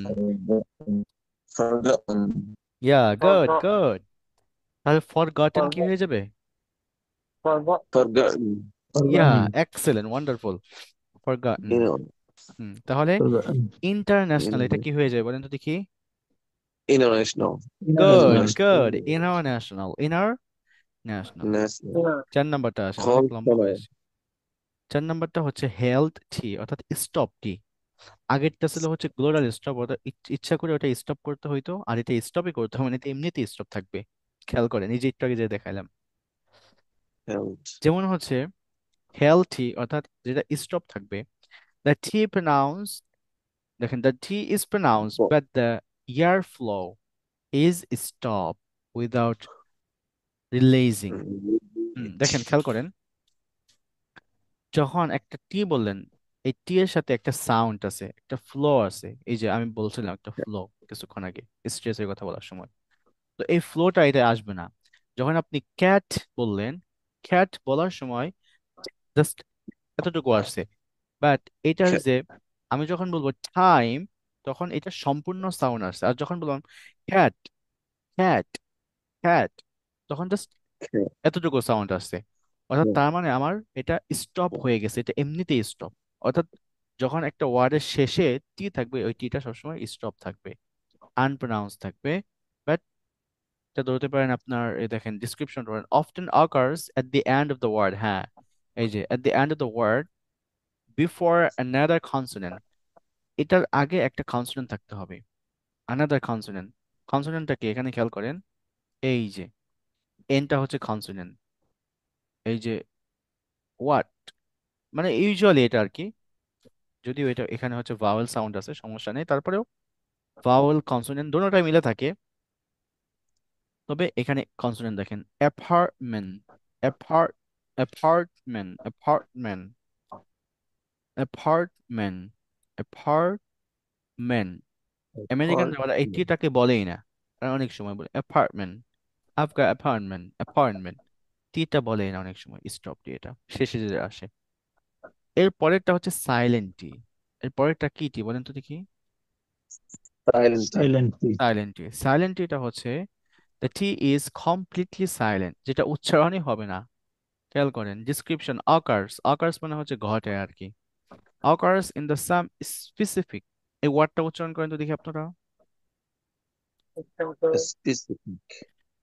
ইয়া, গুড গুড। তাহলে ফরগটন কি হয়ে যাবে? ইয়া, এক্সেলেন্ট, ওয়ান্ডারফুল, ফরগটন। তাহলে ইন্টারন্যাশনাল এটা কি হয়ে যায় বলেন তো দেখি? Good good, international, international. 4 নাম্বারটা আসেন, অনেক লম্বা হয়েছে। 4 নাম্বারটা হচ্ছে হেলথ টি, অর্থাৎ স্টপ টি। আগেরটা ছিল হচ্ছে গ্লোরাল স্টপ, অর্থাৎ ইচ্ছা করে ওটা স্টপ করতে হইতো, আর এটা স্টপই করতে হবে, মানে এটা এমনিতেই স্টপ থাকবে। খেয়াল করেন, এই যে একটু আগে যে দেখাইলাম, যেমন হচ্ছে হেলথি, অর্থাৎ যেটা স্টপ থাকবে, দ্য টি প্রনাউন্স, দেখেন the T is pronounce but the air flow is stop without releasing. দেখেন খেয়াল করেন, যখন একটা টি বললেন, এই টি এর সাথে একটা সাউন্ড আছে, একটা ফ্লো আছে, এই যে আমি বলছিলাম একটা ফ্লো কিছুক্ষণ আগে স্ট্রেসের কথা বলার সময়, তো এই ফ্লোটা এটা আসবে না। যখন আপনি ক্যাট বললেন, ক্যাট বলার সময় জাস্ট এতটুকু আসছে, বাট এটার যে আমি যখন বলবো টাইম, তখন এটা সম্পূর্ণ সাউন্ড আসছে। আর যখন বললাম ক্যাট, ক্যাট, ক্যাট, তখন জাস্ট এতটুকু সাউন্ড আসছে। অর্থাৎ তার মানে আমার এটা স্টপ হয়ে গেছে, এটা এমনিতেই স্টপ। অর্থাৎ যখন একটা ওয়ার্ডের শেষে টি থাকবে, ওই টিটা সবসময় স্টপ থাকবে, আনপ্রোনাউন্স থাকবে। বাট এটা ধরতে পারেন আপনার, এই দেখেন ডিসক্রিপশন ধরেন, often occurs at the end of the word, হ্যাঁ এই যে at the end of the word before another consonant, এটার আগে একটা কনসোনেন্ট থাকতে হবে, অ্যানাদার কনসোনেন্ট। কনসোনেন্টটা কি এখানে খেয়াল করেন, এই যে এনটা হচ্ছে কনসোনেন্ট, এই যে হোয়াট, মানে ইউজুয়ালি এটা আর কি, যদিও এটা এখানে হচ্ছে ভাওয়েল সাউন্ড আছে, সমস্যা নেই, তারপরেও ভাওয়েল কনসোনেন্ট দুটোটাই মিলে থাকে। তবে এখানে কনসোনেন্ট দেখেন, apartment, apart, apartment, apartment, apartment, apartment. আমেরিকানরা ওরা এই টিটাকে বলেই না, আর অনেক সময় বলে অ্যাপার্টমেন্ট, আফগান অ্যাপার্টমেন্ট, অ্যাপার্টমেন্ট, টিটা বলেই না অনেক সময়, স্টপ টি এটা শেষে যে আসে। এর পরেরটা হচ্ছে সাইলেন্ট টি। এর পরেরটা কি টি বলেন তো দেখি? সাইলেন্ট। সাইলেন্ট টি। সাইলেন্ট টিটা হচ্ছে the T is completely silent, যেটা উচ্চারণই হবে না। খেয়াল করেন ডিসক্রিপশন, অকার্স, অকার্স মানে হচ্ছে ঘটে আর কি, occurs in the some specific. এই ওয়ার্ডটা উচ্চারণ করেন তো দেখি আপনারা, Specific.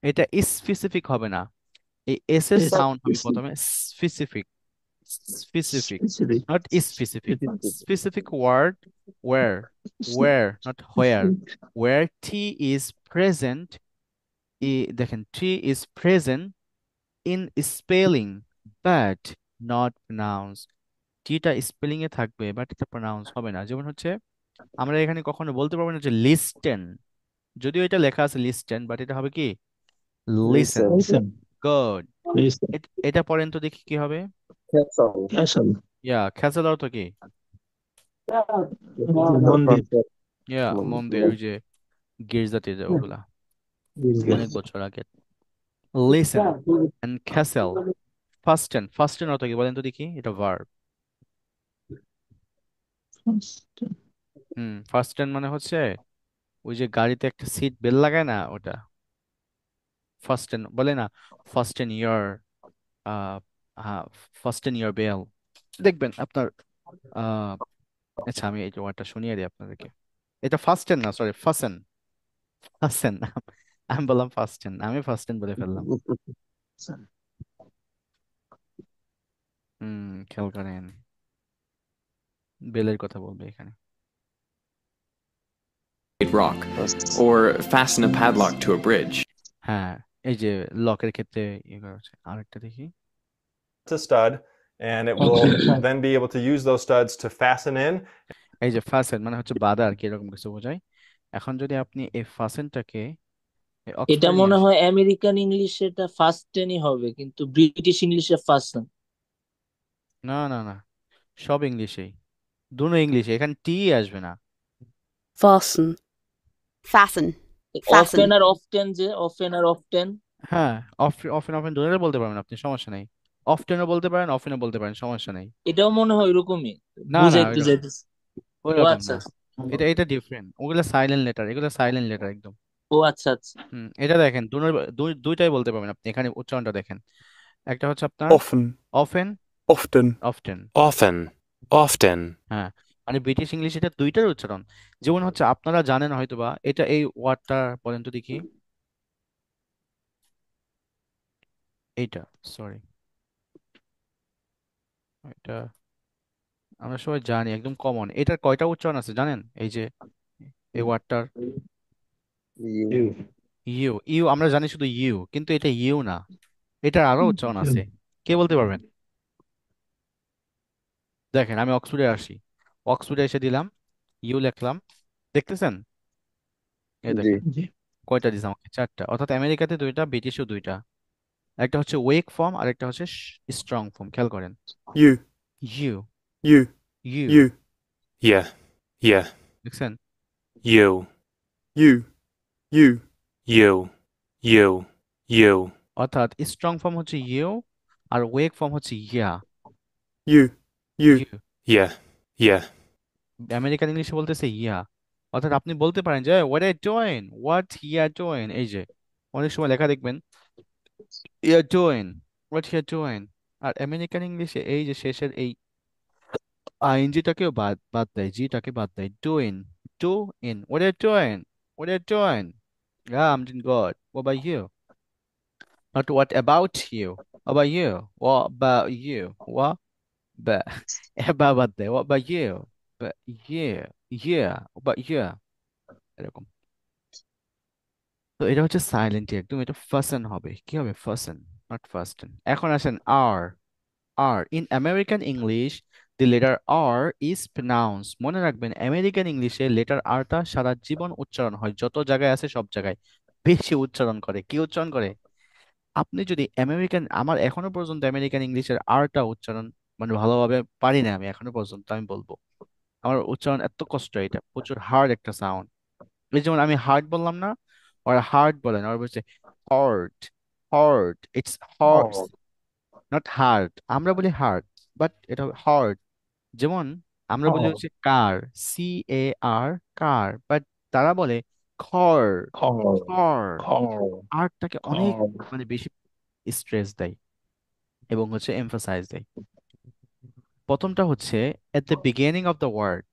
এটা স্পেসিফিক হবে না, এই এস এর সাউন্ড হবে Specific. প্রথমে specific, specific, Specific. Not specific. Specific word where not where, where T is present, দেখেন T is present in spelling but not pronounce. টিটা স্পেলিং এ থাকবে বাট এটা প্রনাউন্স হবে না। যেমন হচ্ছে আমরা এখানে কখনো বলতে পারবো না যে লিস্টেন, যদিও এটা লেখা আছে লিস্টেন, বাট এটা হবে কি লিসেন। Listen. গুড। Listen. এটা পড়েন তো দেখি কি হবে। Castle. ইয়া খ্যাসেল অর্থ কি? মন্দির। ইয়া মন্দির, ওই যে গির্জাতে যে ওগুলা অনেক বছর আগে। Listen and castle. Fasten, fasten অর্থ কি বলেন তো দেখি, এটা ভার্ব। ফাস্টেন মানে হচ্ছে ওই যে গাড়িতে একটা সিট বেল্ট লাগায় না, ওটা ফাস্টেন বলে না। ফাস্টেন ইয়ার, হ্যাঁ, ফাস্টেন ইয়ার বেল। দেখবেন আপনার আহ আচ্ছা আমি এই ওয়ার্ডটা শুনিয়ে দিই আপনাদেরকে। এটা ফাস্টেন না, সরি ফাসেন, ফাসেন। আমি বললাম ফাস্টেন, আমি ফাস্টেন বলে ফেললাম। খেয়াল করেন, বেলের কথা বলবে এখানে। rock, or fasten a padlock to a bridge. হ্যাঁ, এই যে লকের ক্ষেত্রে ইয়ে করা হচ্ছে। আরেকটা দেখি। It's a stud, and it will then be able to use those studs to fasten in. এই যে ফাসেন মানে হচ্ছে বাঁধা আর কি, এরকম কিছু বোঝায়। এখন যদি আপনি এই ফাসেনটাকে এটা অক্সফোর্ডে নিয়ে মনে আসেন। হয় আমেরিকান ইংলিশে এটা ফার্স্ট টেনই হবে, কিন্তু ব্রিটিশ ইংলিশে ফার্স্ট। না না না, সব ইংলিশেই, দুটো ইংলিশে, এখানে টি আসবে না। Fasten. Fasten. অফেন আর অফটেন, যে অফেন আর অফটেন। হ্যাঁ, অফেন অফেন দুটোই বলতে পারবেন আপনি, সমস্যা নেই। অফটেনও বলতে পারেন, অফেনও বলতে পারেন, সমস্যা নেই। এটাও মনে হয় ওইরকমই, না না, বুঝাইতে যাইতেছে। ওই ও রকম আচ্ছা না, এটা এটা ডিফারেন্ট। ওগুলো সাইলেন্ট লেটার, এগুলো সাইলেন্ট লেটার একদম। ও আচ্ছা আচ্ছা। এটা দেখেন দুইটাই বলতে পারবেন আপনি, এখানে উচ্চারণটা দেখেন। একটা হচ্ছে আপনার Often, often, often, often. Often, often. হ্যাঁ, মানে ব্রিটিশ ইংলিশ এটা দুইটার উচ্চারণ। যেমন হচ্ছে আপনারা জানেন হয়তোবা, এটা এই ওয়ার্ডটা বলেন তো দেখি, এইটা, সরি, এটা আমরা সবাই জানি, একদম কমন। এটার কয়টা উচ্চারণ আছে জানেন? এই যে এই ওয়ার্ডটার ইউ, ইউ আমরা জানি শুধু ইউ, কিন্তু এটা ইউ না, এটার আরো উচ্চারণ আছে। কে বলতে পারবেন? দেখেন আমি অক্সফোর্ডে আসি, অক্সফোর্ডে এসে দিলাম, ইউ লিখলাম, দেখতেছেন? এই দেখেন কয়টা দিছে আমাকে, চারটা। অর্থাৎ আমেরিকাতে দুইটা, ব্রিটিশও দুইটা। একটা হচ্ছে ওয়েক ফর্ম আর একটা হচ্ছে স্ট্রং ফর্ম। খেয়াল করেন, you, you, you, you, you, Yeah, yeah. দেখছেন? You, you, you, you, you, you. অর্থাৎ স্ট্রং ফর্ম হচ্ছে ইউ আর ওয়েক ফর্ম হচ্ছে ya, you, you, you. Yeah, yeah. American ইংলিশে বলতেছে ইয়া। অর্থাৎ আপনি বলতে পারেন যে what are doing, what here doing. এই যে অনেক সময় লেখা দেখবেন you're doing, what here doing. আর আমেরিকান ইংলিশে এই যে শেষের এই আইএনজিটাকেও বাদ বাদ দেয়, জিটাকে বাদ দেয়। Doing, do in, what are doing, what are doing. Yeah, I'm doing good. What about you? Not what about you. What about you? What about you? What about about that? What about you? But yeah, yeah, what about you? এরকম। তো এটা হচ্ছে silent একদম, এটা ফাসেন হবে। কি হবে? Fasten, not fasten. এখন আসেন R. R in American English the letter R is pronounce. মনে রাখবেন আমেরিকান ইংলিশে লেটার আরটা সারা জীবন উচ্চারণ হয়, যত জায়গায় আছে সব জায়গায় বেশি উচ্চারণ করে। কি উচ্চারণ করে? আপনি যদি আমেরিকান, আমার এখনো পর্যন্ত আমেরিকান ইংলিশের আরটা উচ্চারণ মানে ভালোভাবে পারি না আমি এখনো পর্যন্ত, আমি বলবো আমার উচ্চারণ এত কষ্ট, এটা প্রচুর হার্ড একটা সাউন্ড। এই যেমন আমি হার্ট বললাম না, ওরা হার্ট বলে না, ওরা বলছে heart, heart, it's heart, not heart. আমরা বলি হার্ট, বাট এটা হার্ট। যেমন আমরা বলি হচ্ছে কার, C A R, car, but তারা বলে খর, খর। আরটাকে অনেক মানে বেশি স্ট্রেস দেয় এবং হচ্ছে এমফাসাইজ দেয়। প্রথমটা হচ্ছে at the beginning of the word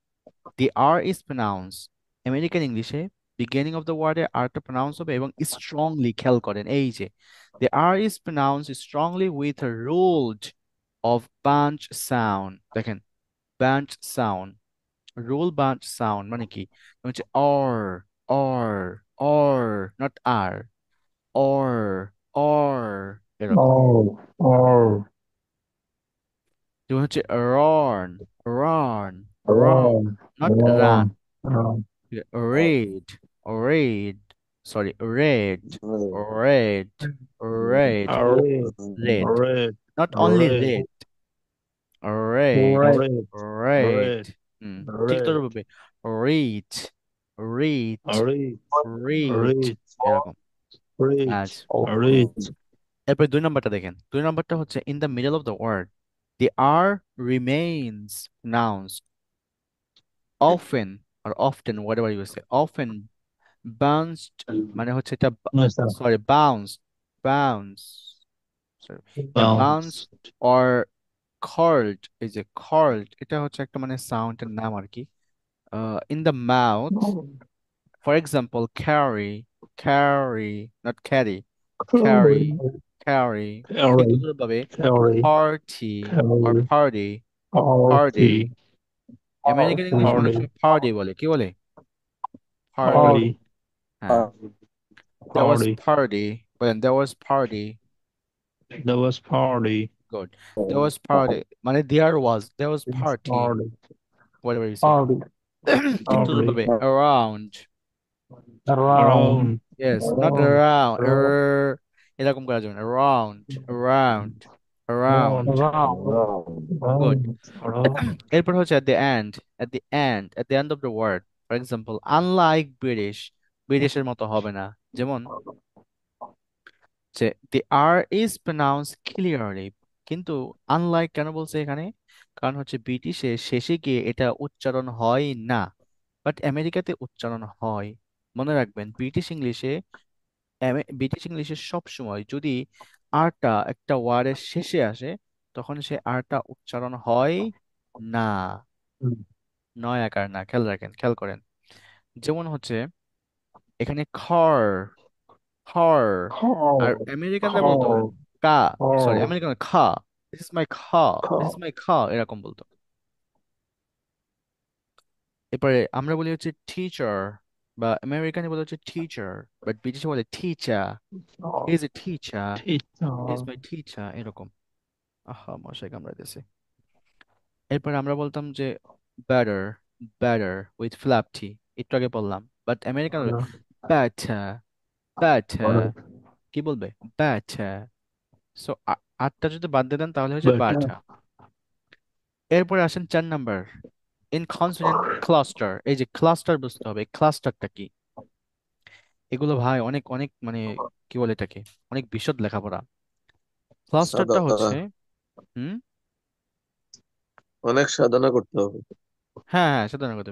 the R is pronounced, American ইংলিশে বিগিনিং অফ দ্য ওয়ার্ডে আরটা প্রনাউন্স হবে এবং স্ট্রংলি, খেয়াল করেন এই যে the R is pronounced strongly with a rolled of bunch sound। দেখেন bunch sound, roll bunch sound মানে কি, হচ্ছে or or not R, or এরকম, or যেমন হচ্ছে run run run, wrong, not run, wrong, wrong, read read, sorry red red red, red, red, red, not only red, red, red red, red, red, ঠিক তোর red, ভাবে reach reach reach, reach reach, এরকম। reach, আচ্ছা, reach, এরপর 2 নম্বরটা দেখেন, 2 নম্বরটা হচ্ছে in the middle of the word the R remains pronounced often or often, whatever you say, often bounced মানে হচ্ছে এটা, no, sir. Sorry bounce sorry, এটা Bounce, bounce or curled, এই যে curled এটা হচ্ছে একটা মানে সাউন্ডের নাম আর কি, in the mouth, for example carry not carry, carry carry, ঠিক carry, তদ্রুপভাবে carry, party or carry, party party, party, American English অনেক party, সময় party বলে, কি বলে party, party, হ্যাঁ there was party. party, বলেন there was party, There was party. good, there was party মানে there was It's party, party. whatever you say, Party. ঠিক Party. তদ্রুপভাবে around, Around. yes not Around. around Around. এরকম করা যাবে না, around around Around. around, good। Around. এরপর হচ্ছে at the end, at the end of the word, for example unlike British, ব্রিটিশের মতো হবে না, যেমন যে the R is pronounced clearly, কিন্তু unlike কেন বলছে এখানে, কারণ হচ্ছে ব্রিটিশে শেষে গিয়ে এটা উচ্চারণ হয় না, বাট আমেরিকাতে উচ্চারণ হয়। মনে রাখবেন ব্রিটিশ ইংলিশে সব সময় যদি আরটা একটা ওয়ার্ডের শেষে আসে তখন সে আরটা উচ্চারণ হয় না, নয় আকার না, খেয়াল করেন, যেমন হচ্ছে এখানে খড় খড়, আর Car. আমেরিকানরা বলতো Car. কা, সরি Car. আমেরিকান খা, দিস Car. ইজ মাই খা এরকম বলতো। এরপরে আমরা বলি হচ্ছে টিচার, বা আমেরিকানে বলে হচ্ছে টিচার, বাট ব্রিটিশে বলে teacher, is a teacher, is Teacher. My teacher এরকম। আহা মশাই কামড়াইতেছে। এরপরে আমরা বলতাম যে better better with flap t, একটু আগে বললাম, বাট আমেরিকান better better, কি বলবে better, সো আটটা যদি বাদ দিয়ে দেন তাহলে হচ্ছে But বাটা। এরপরে আসেন 4 নাম্বার, ইন কনসোনেন্ট ক্লাস্টার, এই যে ক্লাস্টার বুঝতে হবে, ক্লাস্টারটা কি, এগুলো ভাই অনেক অনেক মানে কি বলে এটাকে, অনেক বিশদ লেখাপড়া। ক্লাস্টারটা হচ্ছে হুম অনেক সাধনা করতে হবে। হ্যাঁ হ্যাঁ সাধারণ কথা,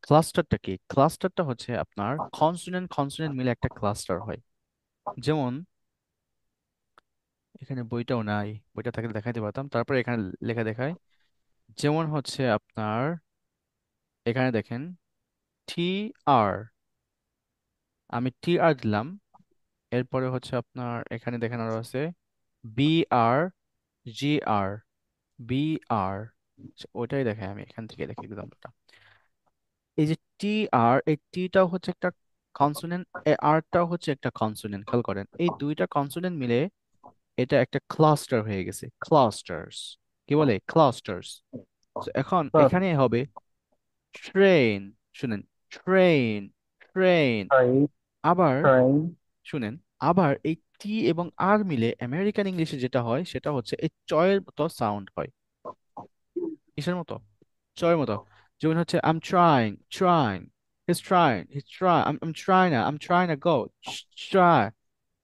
ক্লাস্টারটা কি, ক্লাস্টারটা হচ্ছে আপনার কনসোনেন্ট কনসোনেন্ট মিলে একটা ক্লাস্টার হয়, যেমন এখানে বইটাও নাই, বইটা থাকলে দেখাইতে পারতাম, তারপরে এখানে লেখা দেখায়, যেমন হচ্ছে আপনার এখানে দেখেন টি আর, আমি টি আর দিলাম, এরপরে হচ্ছে আপনার এখানে দেখেন আরো আছে বি আর জি আর, বি আর, ওইটাই দেখাই, আমি এখান থেকে দেখি এক্সাম্পলটা, এই যে টি আর, এই টিটাও হচ্ছে একটা কনসোনেন্ট, এই আরটাও হচ্ছে একটা কনসোনেন্ট, খেয়াল করেন এই দুইটা কনসোনেন্ট মিলে এটা একটা ক্লাস্টার হয়ে গেছে, ক্লাস্টার্স, কি বলে ক্লাস্টার্স। এখন এখানে হবে ট্রেন, শুনেন ট্রেন ট্রেন, আবার train. শুনেন, আবার এই টি এবং আর মিলে আমেরিকান ইংলিশে যেটা হয় সেটা হচ্ছে এই চয়ের মতো সাউন্ড হয়, কিসের মতো, চয়ের মতো, যেমন হচ্ছে I'm trying he's trying I'm trying I'm trying to go try,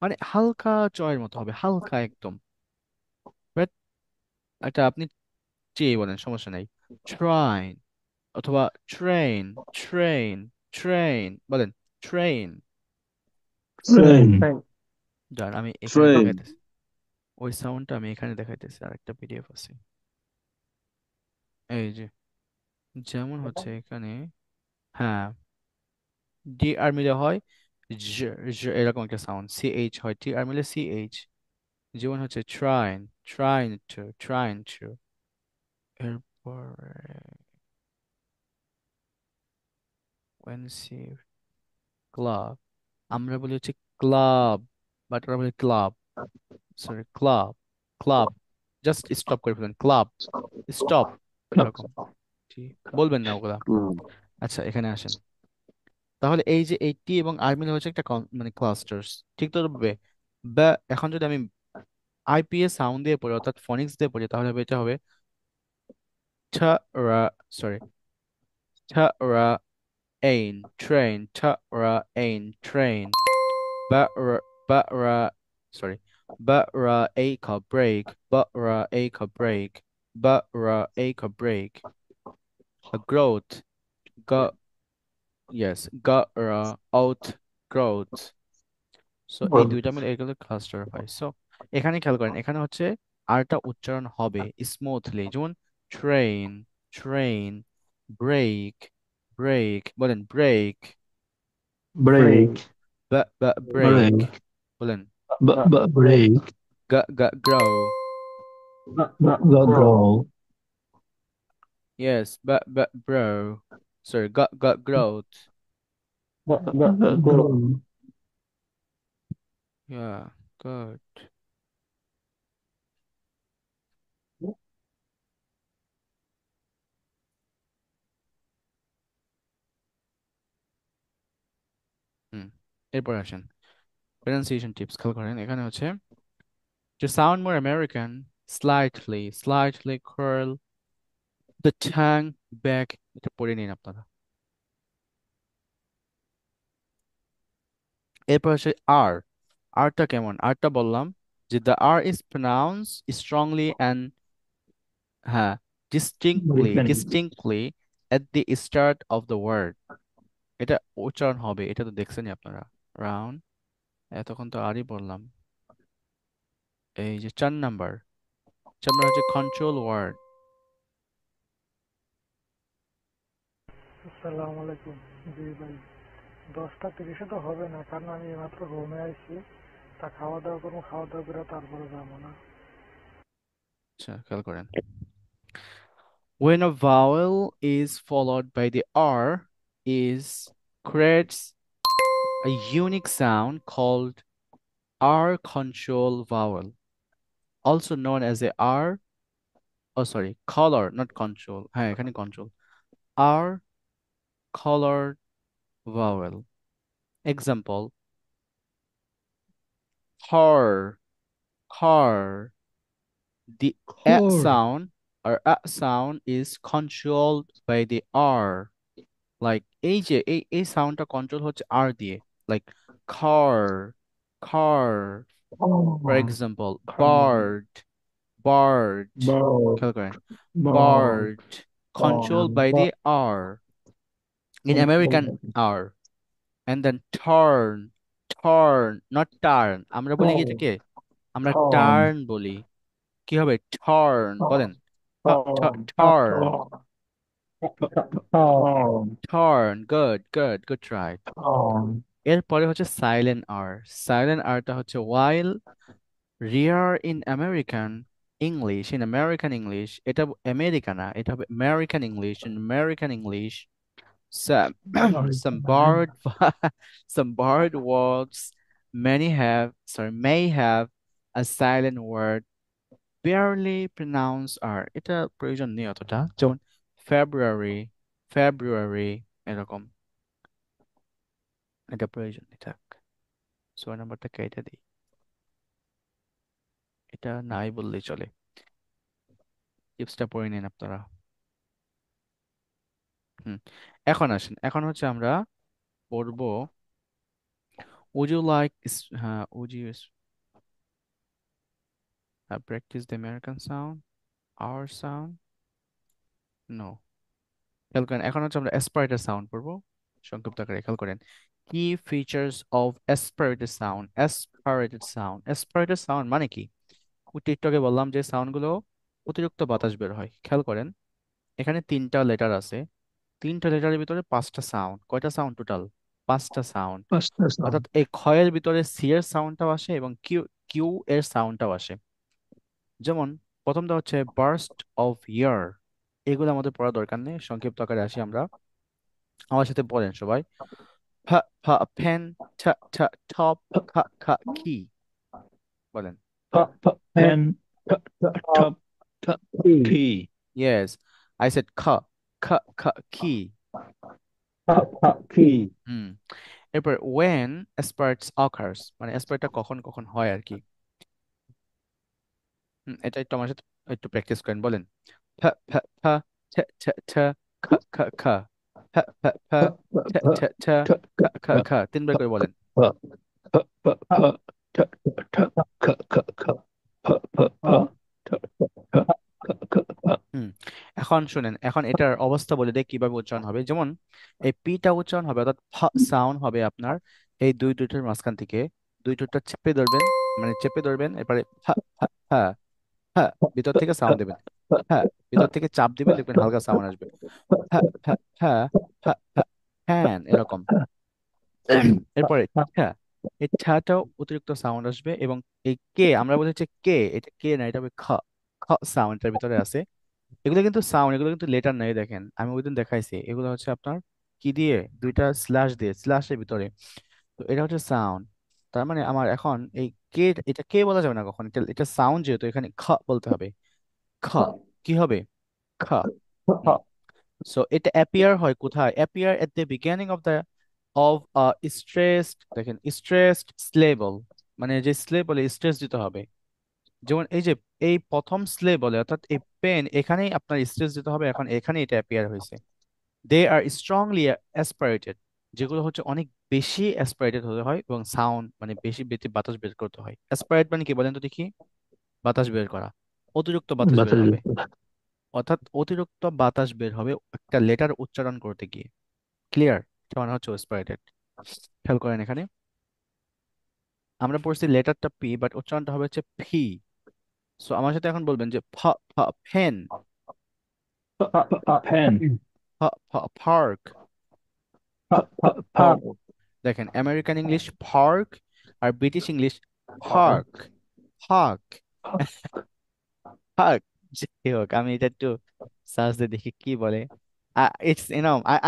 মানে হালকা চয়ের মতো হবে, হালকা একদম, বাট এটা আপনি চেয়ে বলেন সমস্যা নাই, ট্রাইন অথবা ট্রেন ট্রেন ট্রেন বলেন, ট্রেন, Train. যার আমি এখানে ট্রেন। দেখাইতেছি, ওই সাউন্ডটা আমি এখানে দেখাইতেছি, আর একটা পিডিএফ আছে, এই যে যেমন হচ্ছে এখানে, হ্যাঁ ডি আর মিলে হয় জ, এরকম একটা সাউন্ড, সি এইচ হয়, টি আর মিলে সি এইচ। যেমন হচ্ছে ট্রাইন, ট্রাইন টু। এরপরে ওয়েনসি, ক্লাব, আমরা বলি হচ্ছে ক্লাব, বাট ওরা বলে club, sorry club, club, just stop করে ফেলেন, ক্লাব, স্টপ, এরকম। জি, বলবেন না ওগুলা। আচ্ছা এখানে আসেন, তাহলে এই যে এই টি এবং আর মিলে হচ্ছে একটা মানে ক্লাস্টার্স, ঠিক তো হবে। বা এখন যদি আমি আইপিএস সাউন্ড দিয়ে পড়ি অর্থাৎ ফনিক্স দিয়ে পড়ি তাহলে হবে, এটা হবে ঠ, রা, সরি, ঠ, রা, ain, train, ঠ, রা, ain, train, বা, রা, বা, রা, sorry, ba, ra, a, break, ba, ra, a, break, ba, ra, a, break. A growth, ga, yes, ga, ra, out, growth. So এই দুইটা মিলে এগুলো ক্লাস্টার হয়। সো এখানে খেয়াল করেন, এখানে হচ্ছে আরটা উচ্চারণ হবে স্মুথলি, যেমন ট্রেন, ট্রেন, ব্রেক, ব্রেক, বলেন ব্রেক, ব্রেক, ব্রেক, ব্রেক, বলেন break, grow, grow, yes, bro, sorry, growth, grow. yeah, good. Hmm, এরপর আসেন pronunciation tips, খেয়াল করেন এখানে হচ্ছে to sound more American, slightly curl the tongue back, এটা পড়ে নিন আপনারা। এরপর হচ্ছে আর, আরটা কেমন, আরটা বললাম যে the R is pronounced strongly and হ্যাঁ distinctly at the start of the word, এটা উচ্চারণ হবে, এটা তো দেখছেনই আপনারা। রাউন্ড, এতক্ষণ তো আরই বললাম। এই যে 4 নাম্বার, 4 নাম্বার হচ্ছে কন্ট্রোল ওয়ার্ড। আসসালামু আলাইকুম। জি ভাই, 10টা 30-এ তো হবে না, কারণ আমি এইমাত্র রুমে আইছি। তা খাওয়া দাওয়া করবো, খাওয়া দাওয়া করে তারপরে যাবো না। আচ্ছা খেয়াল করেন, when a vowel is followed by the R is creates a unique sound called R control vowel, also known as a R, oh sorry, color, not control, হ্যাঁ এখানে control, R colored vowel. Example, car, car. The A sound or A sound is controlled by the R. Like এই যে এই সাউন্ডটা control হচ্ছে R দিয়ে, like car, car. For example, bird, bird. খেয়াল করেন, bird, controlled by the R. In American R. And then turn, turn, not turn. আমরা বলি কি এটাকে, আমরা টার্ন বলি, কি হবে টার্ন, বলেন টার্ন, টার্ন, গুড ট্রাই। এরপরে হচ্ছে সাইলেন্ট আর, সাইলেন্ট আরটা হচ্ছে while rare in American English, in American English, এটা আমেরিকা না, এটা হবে American English, in American English some some borrowed some borrowed words may have a silent word barely pronounce are, এটা প্রয়োজন নেই অতটা, যেমন ফেব্রুয়ারি, ফেব্রুয়ারি, এরকম, এটা প্রয়োজন নেই, থাক। 6 নাম্বারটা কেটে দিই, এটা নাই বললেই চলে। টিপসটা পড়ে নিন আপনারা। হুম, এখন আসেন, এখন হচ্ছে আমরা পড়বো would you like হ্যাঁ would you practice the American sound, our sound, no, খেয়াল করেন এখন হচ্ছে আমরা অ্যাসপারেটর সাউন্ড পড়বো সংক্ষিপ্ত আকারে। খেয়াল করেন কি features of aspirated sound, aspirated sound, aspirated sound মানে কি, ওই টিকটকে বললাম যে সাউন্ডগুলো অতিরিক্ত বাতাস বের হয়। খেয়াল করেন এখানে 3টা লেটার আছে, 3টা লেটারের ভিতরে 5টা সাউন্ড, কয়টা সাউন্ড টোটাল, 5টা সাউন্ড, পাঁচটা অর্থাৎ সাউন্ড। এই ক্ষয়ের ভিতরে সি এর সাউন্ডটাও আসে এবং কিউ কিউ এর সাউন্ডটাও আসে। যেমন প্রথমটা হচ্ছে বার্স্ট অফ ইয়ার, এগুলো আমাদের পড়া দরকার নেই, সংক্ষিপ্ত আকারে আসি আমরা। আমার সাথে বলেন সবাই, ফ ফ পেন, ঠ ঠ টপ, খ খ কি, বলেন। পেন, টপ, কি, Yes, I said key. কি, হুম। এরপর when aspirates occurs, মানে অ্যাসপারেটটা কখন কখন হয় আর কি। এটা একটু আমার সাথে একটু প্র্যাকটিস করেন, বলেন। ফ ফ ফ ছ ছ ছ খ খ খ, ফ ফ ফ ছ ছ ছ খ খ খ, 3বার করে বলেন। প, প, প, প, ঠ, ঠ, খ, খ, খ, প, প, প, ঠ, ঠ, খ, খ, খ। এখন শুনেন, এখন এটার অবস্থা বলে দেয় কিভাবে উচ্চারণ হবে। যেমন এই পিটা উচ্চারণ হবে, অর্থাৎ ফ সাউন্ড হবে আপনার এই দুই দুইটার মাঝখান থেকে, দুই দুইটা চেপে ধরবেন, মানে চেপে ধরবেন, এরপরে ফ ফ ফ ফ, ভিতর থেকে সাউন্ড দিবেন, ফ, ভিতর থেকে চাপ দিবেন, দেখবেন হালকা সাউন্ড আসবে, ফ ফ ফ ফ ফ, ফ্যান, এরকম। এরপরে ঠা, এই ঠাটাও অতিরিক্ত সাউন্ড আসবে, এবং এই কে আমরা বলি হচ্ছে কে, এটা কে না, এটা হবে খ, খ সাউন্ডটার ভিতরে আছে। এগুলো কিন্তু সাউন্ড, এগুলো কিন্তু লেটার নাই, দেখেন আমি ওইদিন দেখাইছি, এগুলো হচ্ছে আপনার কি দিয়ে, দুইটা স্ল্যাশ দিয়ে, স্ল্যাশের ভিতরে। তো এটা হচ্ছে সাউন্ড। তার মানে আমার এখন এই কে, এটা কে বলা যাবে না কখন, এটা এটা সাউন্ড, যেহেতু এখানে খ বলতে হবে, খ, কি হবে, খ। সো এটা অ্যাপিয়ার হয় কোথায়, appear at the beginning of the of stressed, দেখেন স্ট্রেসড স্লেবল, মানে যে স্লেবলে স্ট্রেস দিতে হবে। যেমন এই যে এই প্রথম বলে, অর্থাৎ এই পেন, এখানেই আপনার স্ট্রেস দিতে হবে, এখন এখানে এটা অ্যাপিয়ার হয়েছে। দে আর স্ট্রংলি অ্যাসপাইরেটেড, যেগুলো হচ্ছে অনেক বেশি অ্যাসপাইরেটেড হতে হয় এবং সাউন্ড মানে বেশি বেশি বাতাস বের করতে হয়। অ্যাসপাইরেট মানে কি বলেন তো দেখি, বাতাস বের করা, অতিরিক্ত বাতাস বের বাতাস হবে, দিতে। অর্থাৎ অতিরিক্ত বাতাস বের হবে একটা লেটার উচ্চারণ করতে গিয়ে। ক্লিয়ার? এটা মানে হচ্ছে অ্যাসপাইরেটেড। খেয়াল করেন এখানে আমরা পড়ছি লেটারটা পি, বাট উচ্চারণটা হবে হচ্ছে ফি। সো আমার সাথে এখন বলবেন যে ফ ফ ফেন, ফ্যান, ফ ফ পার্ক। পার্ক, দেখেন আমেরিকান ইংলিশ পার্ক আর British English park, park, park. যাই হোক, আমি এটা একটু সার্চ দিয়ে দেখি কি বলে। It's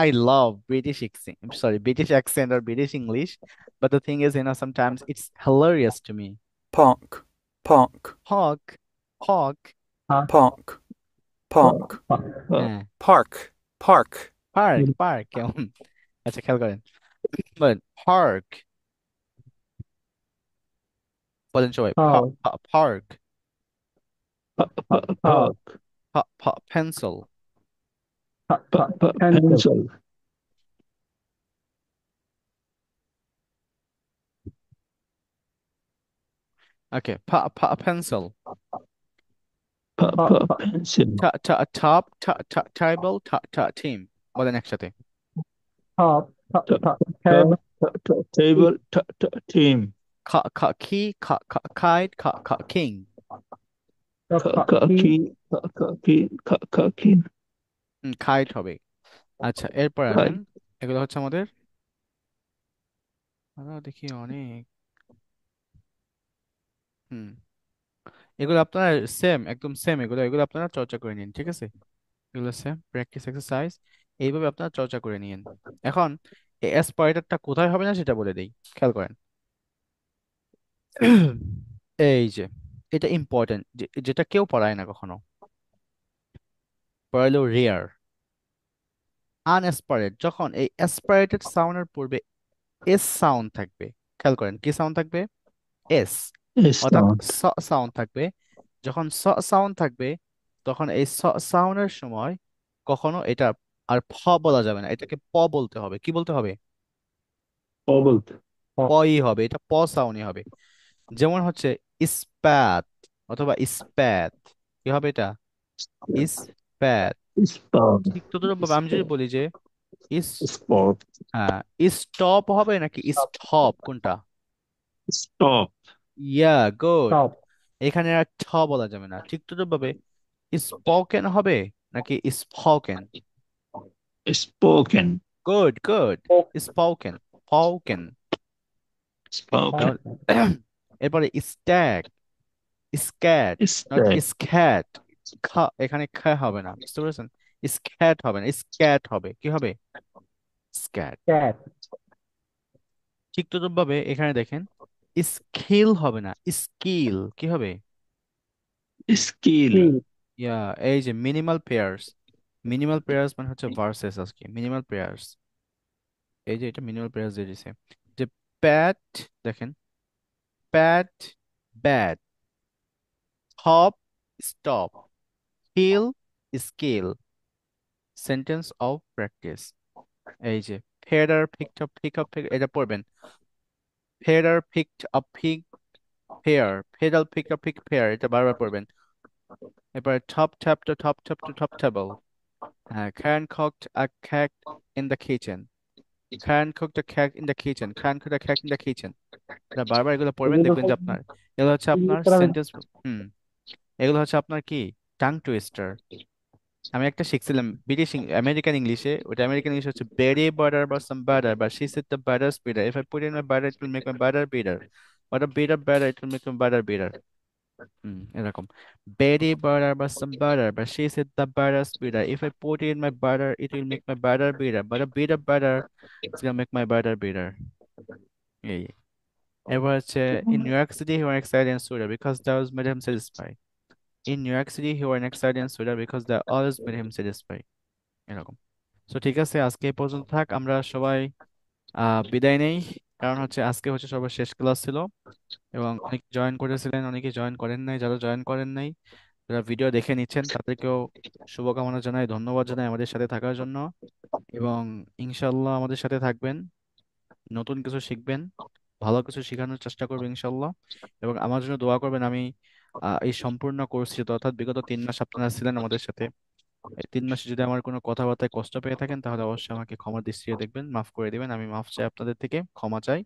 I love British accent, sorry, British accent or British English, but the thing is, sometimes it's hilarious to me. Park, park, Hawk, hawk, park, park, হ্যাঁ, park, park, পার্ক, পার্ক কেমন। আচ্ছা খেয়াল করেন, বলেন পার্ক, বলেন সবাই park, park, pencil, pencil, okay, pencil, pencil, top, table, team, বলেন একসাথে। Table, team, Key, kite, king. কিন, Kite হবে। আচ্ছা এরপর আসেন, এগুলো হচ্ছে আমাদের, আমরা দেখি অনেক, হুম, এগুলো আপনারা সেম, একদম সেম, এগুলো এগুলো আপনারা চর্চা করে নিন, ঠিক আছে? এগুলো সেম প্র্যাকটিস এক্সারসাইজ, এইভাবে আপনারা চর্চা করে নিন। এখন এই অ্যাসপারেটরটা কোথায় হবে না সেটা বলে দেই, খেয়াল করেন। এই যে এটা ইম্পর্টেন্ট, যেটা কেউ পড়ায় না কখনো, পড়াইলেও রেয়ার। আনএসপারেট, যখন এই অ্যাসপারেটেড সাউন্ডের পূর্বে এস সাউন্ড থাকবে, খেয়াল করেন কি সাউন্ড থাকবে, এস, অর্থাৎ স সাউন্ড থাকবে। যখন স সাউন্ড থাকবে, তখন এই স সাউন্ডের সময় কখনো এটা আর ফ বলা যাবে না, এটাকে প বলতে হবে। কি বলতে হবে? বলতে, পই হবে, এটা প সাউন্ডই হবে। যেমন হচ্ছে ইস্পাত অথবা ইস্প্যাত, কি হবে এটা? ইস্প্যাত। ঠিক তদ্রুপভাবে আমি যদি বলি যে ইস, স্পট, হ্যাঁ, স্টপ হবে নাকি স্টপ, কোনটা? স্টপ, ইয়া, গুড। এখানে আর ঠ বলা যাবে না। ঠিক তদ্রুপভাবে স্পোকেন হবে নাকি spoken? Spoken, good, good, spoken. Spoken. Spoken. এরপরে stack, Scat, not Stack. Scat. এখানে খ হবে না, বুঝতে পেরেছেন? স্ক্যাট হবে না, স্ক্যাট হবে। কি হবে? স্ক্যাট। Cat. ঠিক তদ্রুপভাবে এখানে দেখেন, স্কিল হবে না, স্কিল। কি হবে? Skill. ইয়া, এই যে মিনিমাল পেয়ার্স, মিনিমাল পেয়ার্স মানে হচ্ছে ভার্সেস আজকে মিনিমাল পেয়ার্স। এই যে এটা মিনিমাল পেয়ার্স দিয়ে দিছে। যে প্যাট, দেখেন, pat, bat, hop, stop, hill, skill, sentence of practice. এই যে Peter picked up pick up, এটা পড়বেন। Peter picked up pick pair, Peter pick up pick pair, এটা বারবার পড়বেন। এরপরে top tap to top tap to top table. হ্যাঁ, Karen cooked a cake in the kitchen. Karen cooked a cake in the kitchen. Karen cooked a cake in the kitchen. এটা বারবার এগুলো পড়বেন, দেখবেন যে আপনার এগুলো হচ্ছে আপনার সেন্টেন্স। হুম, এগুলো হচ্ছে আপনার কি, টাং টুইস্টার। আমি একটা শিখছিলাম ব্রিটিশ আমেরিকান ইংলিশে, ওটা আমেরিকান ইংলিশ হচ্ছে বেরি বাটার বা সাম বাটার বা she said the butter স্পিডার, if I put in my butter it will make my butter bitter, but a bitter butter it will make my butter bitter. এরকম বেরি butter বা সাম butter বা she said the butter স্পিডার, if I put in my butter it will make my butter bitter, but a bitter butter it's gonna make my butter bitter. এই এবার হচ্ছে in New York city he one excited and sweater because that was made him satisfy. In New York city he one excited and sweater because that always made him satisfy. এরকম। তো ঠিক আছে, আজকে এই পর্যন্ত থাক। আমরা সবাই বিদায় নেই, কারণ হচ্ছে আজকে হচ্ছে সবার শেষ ক্লাস ছিল এবং অনেকে জয়েন করেছিলেন, অনেকে জয়েন করেন নাই। যারা জয়েন করেন নাই, যারা ভিডিও দেখে নিচ্ছেন, তাদেরকেও শুভকামনা জানাই, ধন্যবাদ জানাই আমাদের সাথে থাকার জন্য। এবং ইনশাল্লাহ আমাদের সাথে থাকবেন, নতুন কিছু শিখবেন, ভালো কিছু শেখানোর চেষ্টা করবেন ইনশাল্লাহ। এবং আমার জন্য দোয়া করবেন। আমি এই সম্পূর্ণ কোর্সটি, অর্থাৎ বিগত 3 মাস আপনারা ছিলেন আমাদের সাথে, এই 3 মাসে যদি আমার কোনো কথাবার্তায় কষ্ট পেয়ে থাকেন, তাহলে অবশ্যই আমাকে ক্ষমার দৃষ্টিতে দেখবেন, মাফ করে দিবেন। আমি মাফ চাই, আপনাদের থেকে ক্ষমা চাই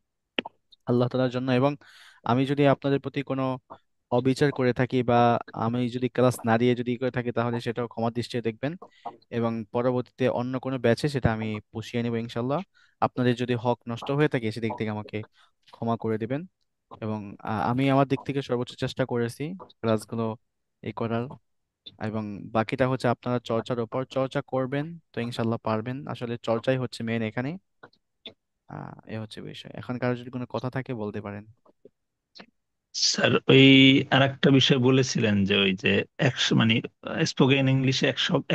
আল্লাহ তাআলার জন্য। এবং আমি যদি আপনাদের প্রতি কোনো অবিচার করে থাকি বা আমি যদি ক্লাস না দিয়ে যদি করে থাকি, তাহলে সেটাও ক্ষমার দৃষ্টিতে দেখবেন এবং পরবর্তীতে অন্য কোনো ব্যাচে সেটা আমি পুষিয়ে নেব ইনশাল্লাহ। আপনাদের যদি হক নষ্ট হয়ে থাকে, সেদিক থেকে আমাকে ক্ষমা করে দিবেন। এবং আমি আমার দিক থেকে সর্বোচ্চ চেষ্টা করেছি ক্লাসগুলো এই করার। এবং বাকিটা হচ্ছে আপনারা চর্চার উপর, চর্চা করবেন তো ইনশাল্লাহ পারবেন। আসলে চর্চাই হচ্ছে মেন এখানে। এ হচ্ছে বিষয়। এখন কারো যদি কোনো কথা থাকে বলতে পারেন। স্যার, ওই আরেকটা বিষয় বলেছিলেন যে ওই যে মানে স্পোকেন ইংলিশে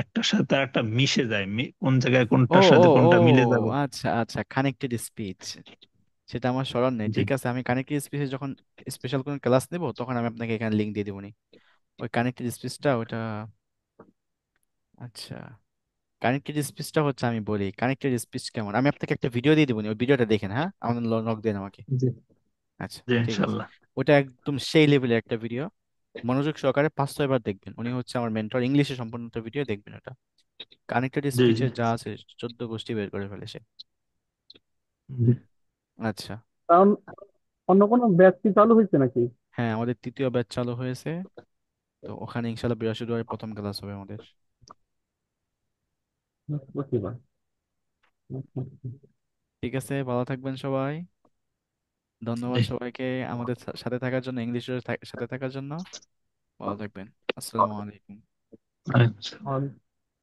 একটার সাথে একটা মিশে যায়, কোন জায়গায় ও কোনটার ও সাথে ও কোনটা মিলে যাবে। আচ্ছা আচ্ছা, কানেক্টেড স্পিচ, সেটা আমার স্মরণ নেই। জি ঠিক আছে, আমি কানেক্টেড স্পিচে যখন স্পেশাল কোনো ক্লাস নেব, তখন আমি আপনাকে এখানে লিঙ্ক দিয়ে দেবো নি। ওই কানেক্টেড স্পিচটা ওটা, আচ্ছা, কানেক্টেড স্পিচটা হচ্ছে, আমি বলি কানেক্টেড স্পিচ কেমন, আমি আপনাকে একটা ভিডিও দিয়ে দেবো নি, ওই ভিডিওটা দেখেন। হ্যাঁ, আমাদের নক দেন আমাকে। জি আচ্ছা, জি ঠিক আছে। ইনশাল্লাহ। ওটা একদম সেই লেভেলের একটা ভিডিও, মনোযোগ সহকারে 5-6 বার দেখবেন। উনি হচ্ছে আমার মেন্টর, ইংলিশে সম্পূর্ণ একটা ভিডিও দেখবেন। ওটা কানেক্টেড জি জি স্পিচে যা আছে 14 গোষ্ঠী বের করে ফেলেছে। জি। আচ্ছা, কারণ অন্য কোনো ব্যাচ কি চালু হয়েছে নাকি? হ্যাঁ, আমাদের 3য় ব্যাচ চালু হয়েছে। তো ওখানে ইনশাল্লাহ বৃহস্পতিবার প্রথম ক্লাস হবে আমাদের। বুঝতে ঠিক আছে, ভালো থাকবেন সবাই। ধন্যবাদ জি সবাইকে আমাদের সাথে থাকার জন্য, ইংলিশের সাথে থাকার জন্য। ভালো থাকবেন। আসসালামু আলাইকুম। আচ্ছা। পারছি।